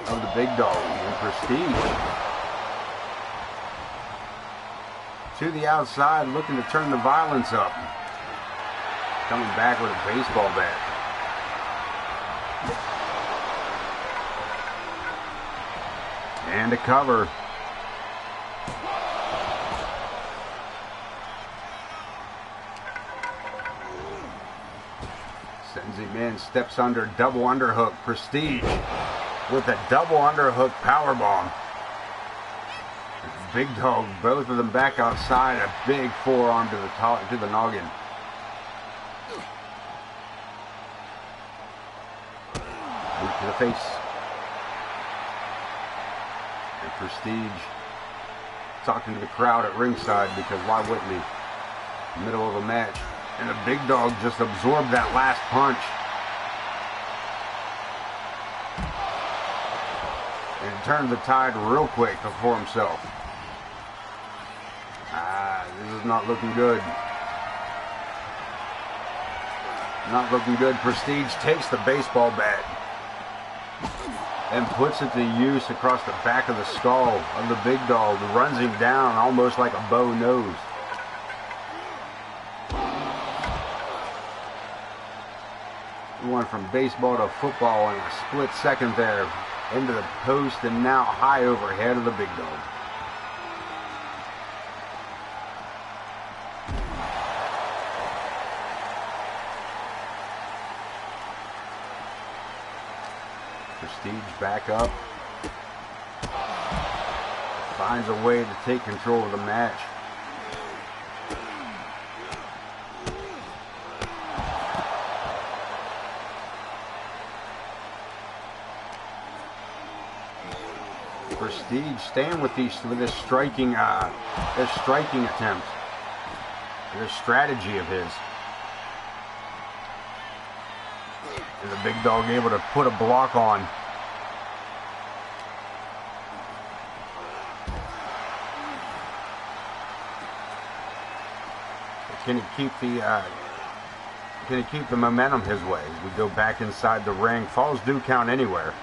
of the Big Dog, and Prestige to the outside, looking to turn the violence up. Coming back with a baseball bat. And a cover. Sends him in, steps under, double underhook. Prestige with a double underhook powerbomb. Big Dog, both of them back outside, a big forearm to the noggin. Boot to the face. And Prestige talking to the crowd at ringside, because why wouldn't he? Middle of a match. And the Big Dog just absorbed that last punch. And turned the tide real quick for himself. This is not looking good. Not looking good. Prestige takes the baseball bat and puts it to use across the back of the skull of the Big Dog. Runs him down almost like a bow nose. He went from baseball to football in a split second there. Into the post and now high overhead of the Big Dog. Prestige back up. Finds a way to take control of the match. Prestige staying with this striking attempt, this strategy of his. And the big dog able to put a block on. Can he keep the momentum his way as we go back inside the ring? Falls do count anywhere.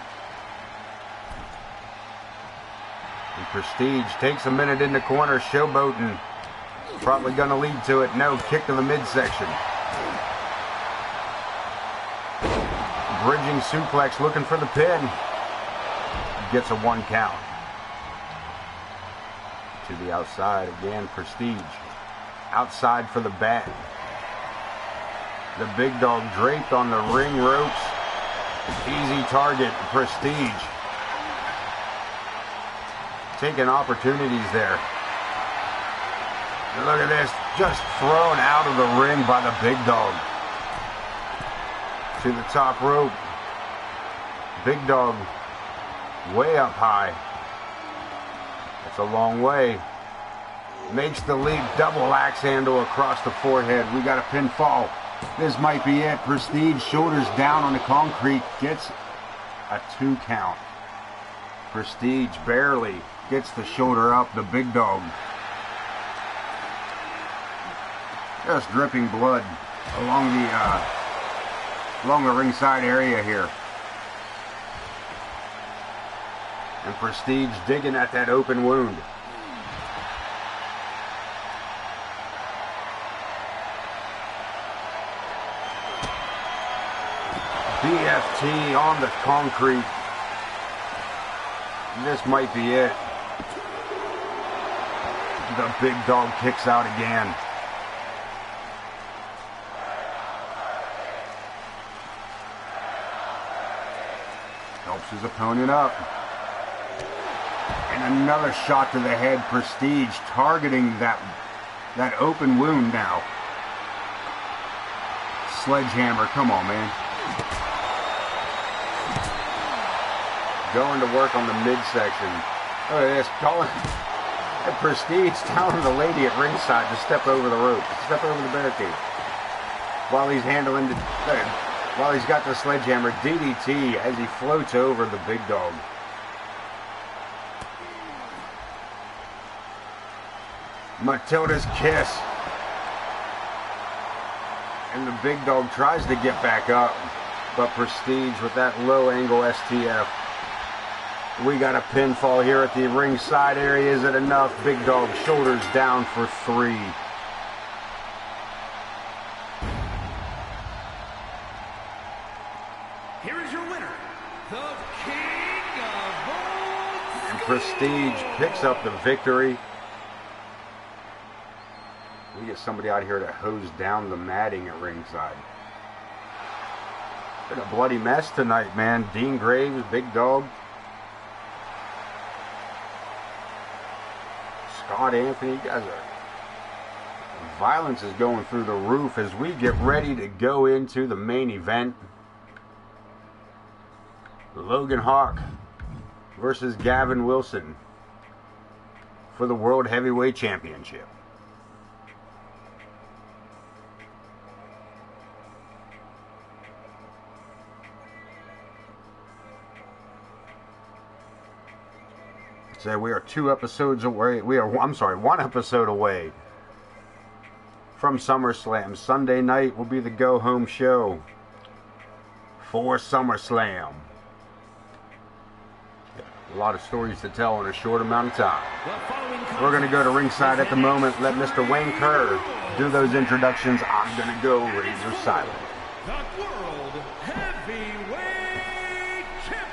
And Prestige takes a minute in the corner, showboating. Probably going to lead to it. No, kick to the midsection. Bridging suplex, looking for the pin. Gets a 1 count. To the outside again, Prestige. Outside for the bag. The big dog draped on the ring ropes. Easy target, Prestige. Taking opportunities there. And look at this, just thrown out of the ring by the big dog. To the top rope. Big dog way up high. It's a long way. Makes the leap, double axe handle across the forehead. We got a pinfall. This might be it. Prestige, shoulders down on the concrete, gets a 2 count. Prestige barely gets the shoulder up. The big dog just dripping blood along the ringside area here. And Prestige digging at that open wound. BFT on the concrete. This might be it. The big dog kicks out again. Helps his opponent up. And another shot to the head. Prestige targeting that open wound now. Sledgehammer, come on, man. Going to work on the midsection. Look at this, calling and Prestige telling the lady at ringside to step over the rope, step over the barricade. While he's while he's got the sledgehammer DDT as he floats over the big dog. Matilda's kiss. And the big dog tries to get back up, but Prestige with that low angle STF. We got a pinfall here at the ringside area. Is it enough? Big dog shoulders down for 3. Here is your winner, the King of All. And Prestige picks up the victory. We get somebody out here to hose down the matting at ringside. Been a bloody mess tonight, man. Dean Graves, big dog. Scott Anthony, you guys are... Violence is going through the roof as we get ready to go into the main event. Logan Hawk versus Gavin Wilson for the World Heavyweight Championship. So we are 2 episodes away. One episode away from SummerSlam. Sunday night will be the go-home show for SummerSlam. A lot of stories to tell in a short amount of time. We're going to go to ringside at the moment. Let Mr. Wayne Kerr do those introductions. I'm going to go razor silent. The World Heavyweight Championship.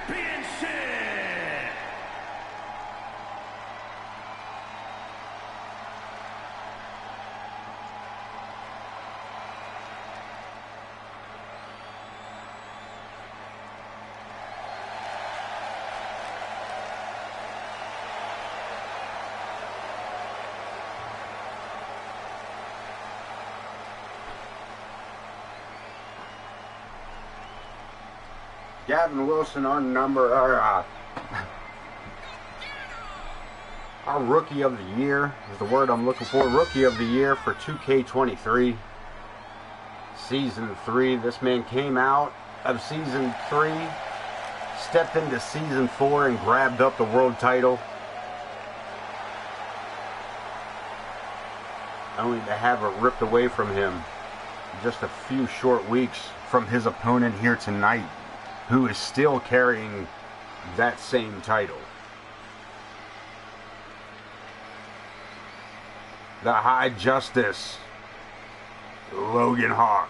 Gavin Wilson on Our Rookie of the Year is the word I'm looking for. Rookie of the Year for 2K23. Season 3. This man came out of Season 3, stepped into Season 4 and grabbed up the world title, only to have it ripped away from him just a few short weeks from his opponent here tonight, who is still carrying that same title. The High Justice, Logan Hawk.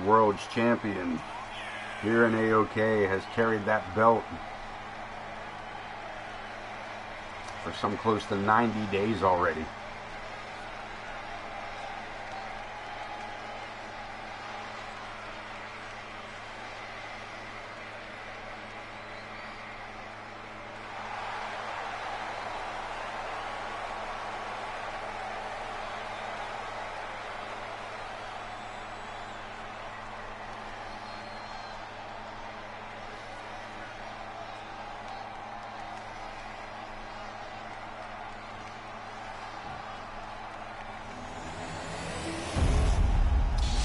World's champion here in AoK has carried that belt for some close to 90 days already.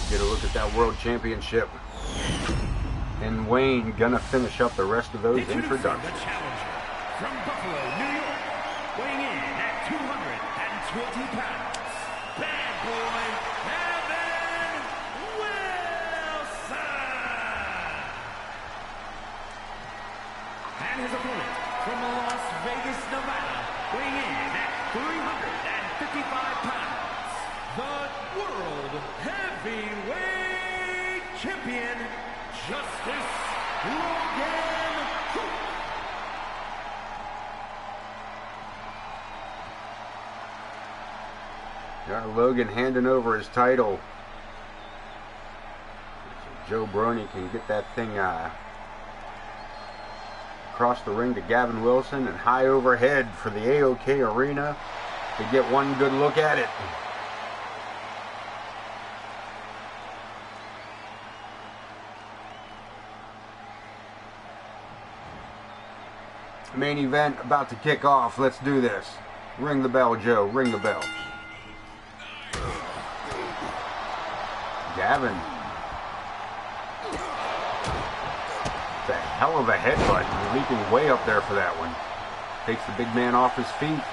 Get a look at that World Championship. And Wayne gonna finish up the rest of those introductions. The challenger from Buffalo, New York, weighing in at 220 pounds, bad boy Gavin Wilson. And his opponent from Las Vegas, Nevada, weighing in at 355 pounds, the World Heavyweight Champion, Justice Logan Hawk. Got Logan handing over his title. So Joe Brony can get that thing across the ring to Gavin Wilson, and high overhead for the AoK arena to get one good look at it. Main event about to kick off. Let's do this. Ring the bell, Joe. Ring the bell. Gavin. It's a hell of a headbutt. Leaping way up there for that one. Takes the big man off his feet.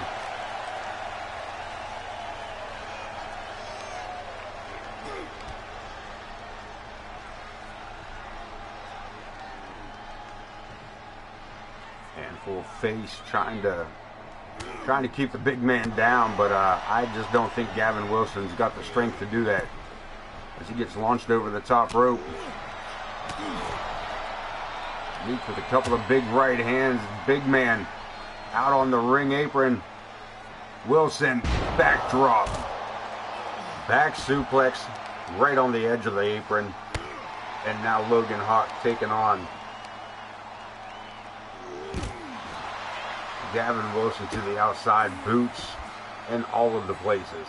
Full face, trying to keep the big man down, but I just don't think Gavin Wilson's got the strength to do that as he gets launched over the top rope. Meets with a couple of big right hands. Big man out on the ring apron. Wilson backdrop, back suplex right on the edge of the apron, and now Logan Hawk taking on Gavin Wilson to the outside, boots in all of the places.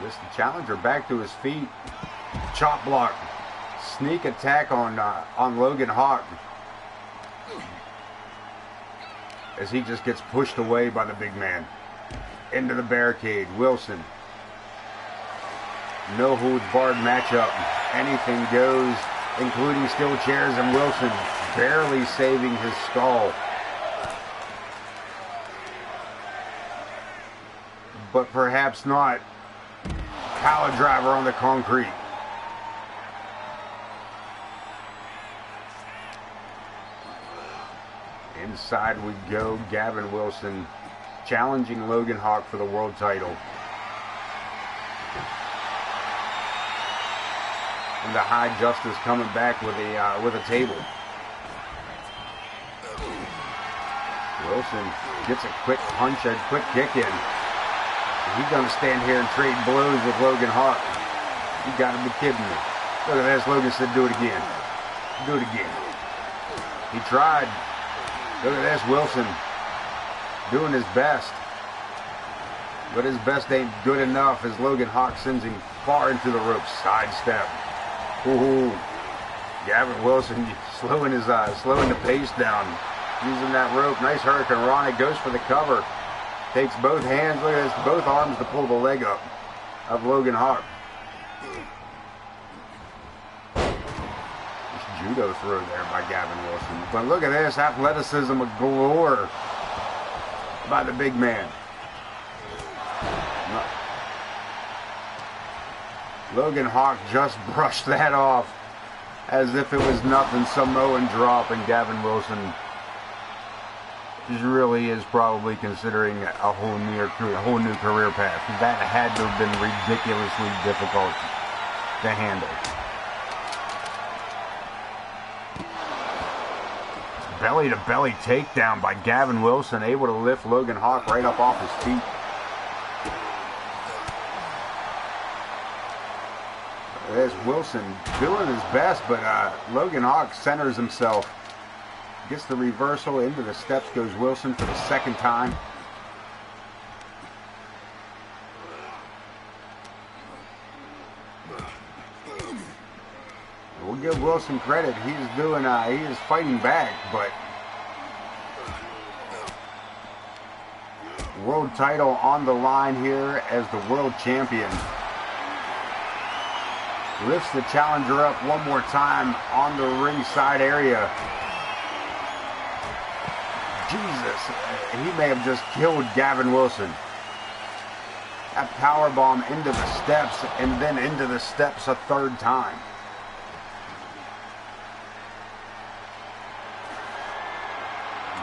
This the challenger back to his feet. Chop block. Sneak attack on Logan Hawk. As he just gets pushed away by the big man. Into the barricade. Wilson. No holds barred matchup. Anything goes, including steel chairs, and Wilson barely saving his skull. But perhaps not. Power driver on the concrete. Inside we go. Gavin Wilson challenging Logan Hawk for the world title. And the High Justice coming back with a table. Wilson gets a quick punch, a quick kick in. He's going to stand here and trade blows with Logan Hawk. You got to be kidding me. Look at this. Logan said, do it again. Do it again. He tried. Look at this. Wilson doing his best. But his best ain't good enough as Logan Hawk sends him far into the ropes. Sidestep. Ooh. Gavin Wilson slowing the pace down. Using that rope. Nice Hurricane Rana. Goes for the cover. Takes both hands. Look at this. Both arms to pull the leg up of Logan Hawk. Judo throw there by Gavin Wilson. But look at this. Athleticism galore by the big man. Logan Hawk just brushed that off as if it was nothing. Samoan drop, and Gavin Wilson really is probably considering a whole new career path. That had to have been ridiculously difficult to handle. Belly to belly takedown by Gavin Wilson, able to lift Logan Hawk right up off his feet. There's Wilson doing his best, but Logan Hawk centers himself. Gets the reversal, into the steps goes Wilson for the second time. We'll give Wilson credit. He is fighting back, but world title on the line here as the world champion. Lifts the challenger up one more time on the ringside area. Jesus, he may have just killed Gavin Wilson. That powerbomb into the steps and then into the steps a third time.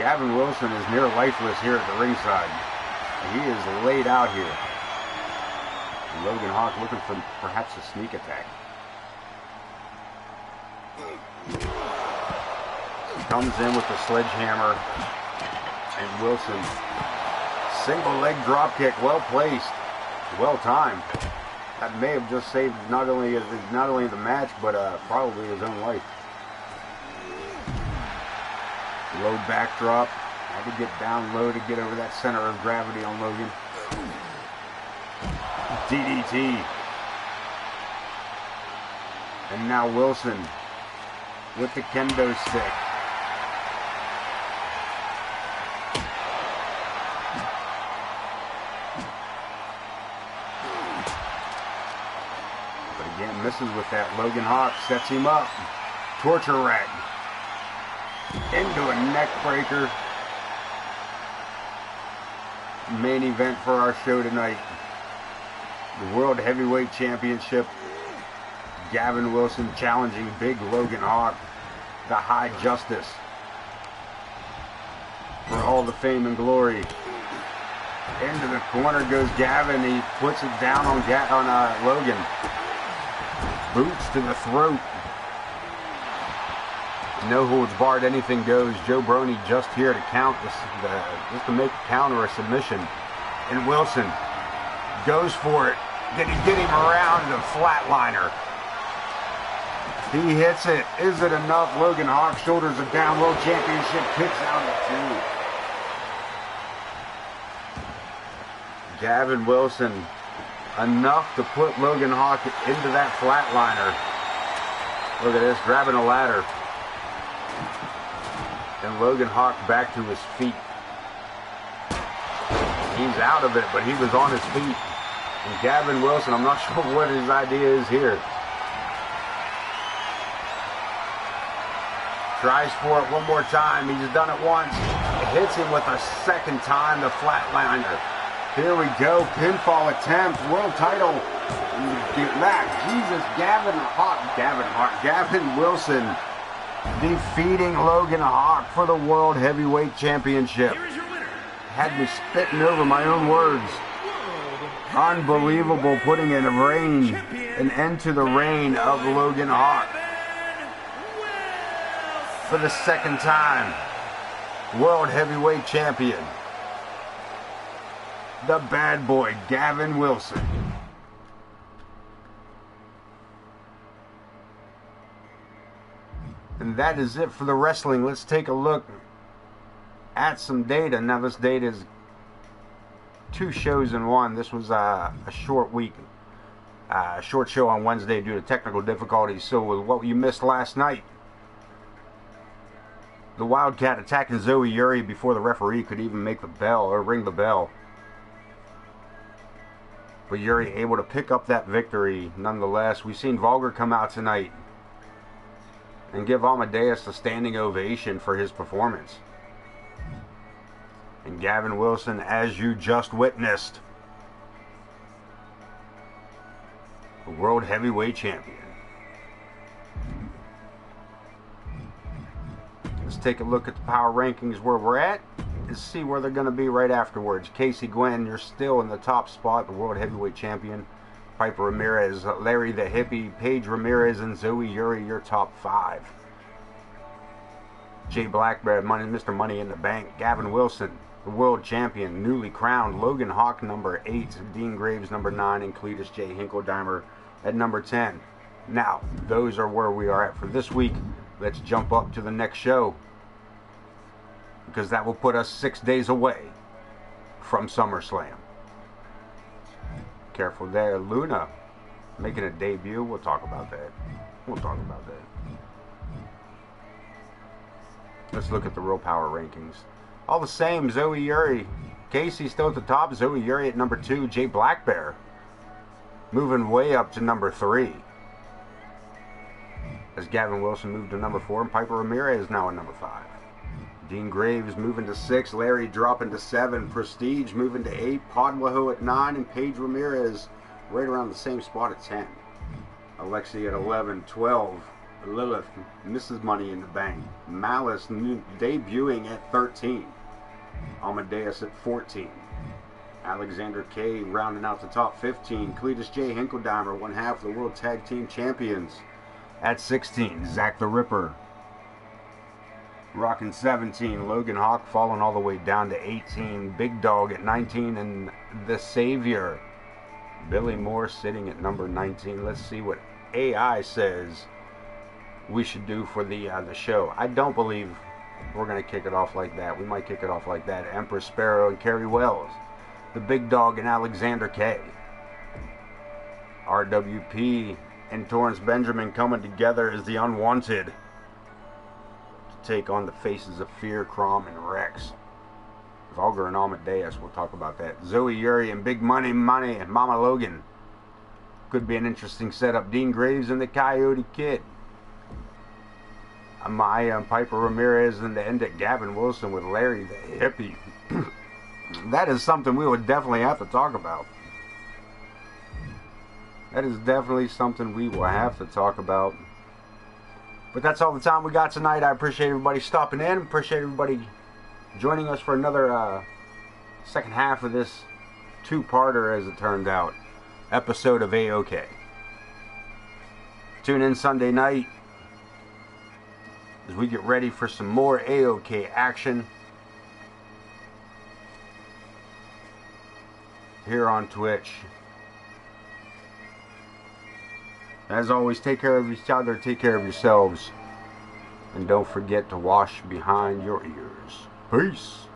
Gavin Wilson is near lifeless here at the ringside. He is laid out here. Logan Hawk looking for perhaps a sneak attack. Comes in with the sledgehammer, and Wilson, single leg drop kick, well placed, well timed. That may have just saved not only the match, but probably his own life. Low backdrop, had to get down low to get over that center of gravity on Logan. DDT. And now Wilson with the kendo stick. But again, misses with that. Logan Hawk sets him up. Torture rack. Into a neck breaker. Main event for our show tonight. The World Heavyweight Championship. Gavin Wilson challenging Big Logan Hawk, the High Justice, for all the fame and glory. Into the corner goes Gavin. He puts it down on Logan. Boots to the throat. No holds barred, anything goes. Joe Brony just here to count just to make a counter or submission. And Wilson goes for it. Did he get him around the flatliner? He hits it. Is it enough? Logan Hawk shoulders it down. World Championship kicks out at 2. Gavin Wilson, enough to put Logan Hawk into that flatliner. Look at this, grabbing a ladder. And Logan Hawk back to his feet. He's out of it, but he was on his feet. And Gavin Wilson, I'm not sure what his idea is here. Tries for it one more time. He's done it once. Hits him with a second time, the flatliner. Here we go. Pinfall attempt. World title. Jesus, Gavin Wilson defeating Logan Hawk for the World Heavyweight Championship. Here is your winner. Had me spitting over my own words. Unbelievable, putting in a range. An end to the reign of Logan Hawk. For the second time, World Heavyweight Champion, the bad boy Gavin Wilson. And that is it for the wrestling. Let's take a look at some data. Now this data is 2 shows in one. This was a short week, a short show on Wednesday due to technical difficulties. So with what you missed last night, the Wildcat attacking Zoe Yuri before the referee could even make the bell or ring the bell. But Yuri able to pick up that victory nonetheless. We've seen Vulgar come out tonight and give Amadeus a standing ovation for his performance. And Gavin Wilson, as you just witnessed, the World Heavyweight Champion. Let's take a look at the power rankings where we're at and see where they're going to be right afterwards. Casey Gwen, you're still in the top spot, the World Heavyweight Champion. Piper Ramirez, Larry the Hippie, Paige Ramirez, and Zoe Yuri, your top 5. Jay Blackbear, Mr. Money in the Bank. Gavin Wilson, the World Champion, newly crowned. Logan Hawk, number 8. Dean Graves, number 9. And Cletus J. Hinkledeimer at number 10. Now, those are where we are at for this week. Let's jump up to the next show, because that will put us 6 days away from SummerSlam. Careful there. Luna making a debut. We'll talk about that. Let's look at the Real Power rankings. All the same, Zoe Yuri. Casey still at the top. Zoe Yuri at number 2. Jay Blackbear moving way up to number 3. As Gavin Wilson moved to number 4. And Piper Ramirez now at number 5. Dean Graves moving to 6, Larry dropping to 7, Prestige moving to 8, Podwaho at 9, and Paige Ramirez right around the same spot at 10. Alexi at 11, 12, Lilith, Mrs. Money in the Bank, Malice debuting at 13, Amadeus at 14, Alexander K rounding out the top 15, Cletus J. Hinkledeimer, 1/2 of the World Tag Team Champions at 16, Zach the Ripper rocking 17, Logan Hawk falling all the way down to 18, Big Dog at 19, and the Savior, Billy Moore, sitting at number 19. Let's see what AI says we should do for the show. I don't believe we're going to kick it off like that. We might kick it off like that. Empress Sparrow and Kerry Wells, the Big Dog and Alexander K, RWP and Torrance Benjamin coming together as the Unwanted, take on the Faces of Fear, Crom, and Rex. Vulgar and Amadeus, we'll talk about that. Zoe Yuri and Big Money and Mama Logan. Could be an interesting setup. Dean Graves and the Coyote Kid. Amaya and Piper Ramirez, and the end at Gavin Wilson with Larry the Hippie. That is something we would definitely have to talk about. That is definitely something we will have to talk about. But that's all the time we got tonight. I appreciate everybody stopping in. Appreciate everybody joining us for another second half of this 2-parter, as it turned out, episode of AoK. Tune in Sunday night as we get ready for some more AoK action here on Twitch. As always, take care of each other, take care of yourselves, and don't forget to wash behind your ears. Peace.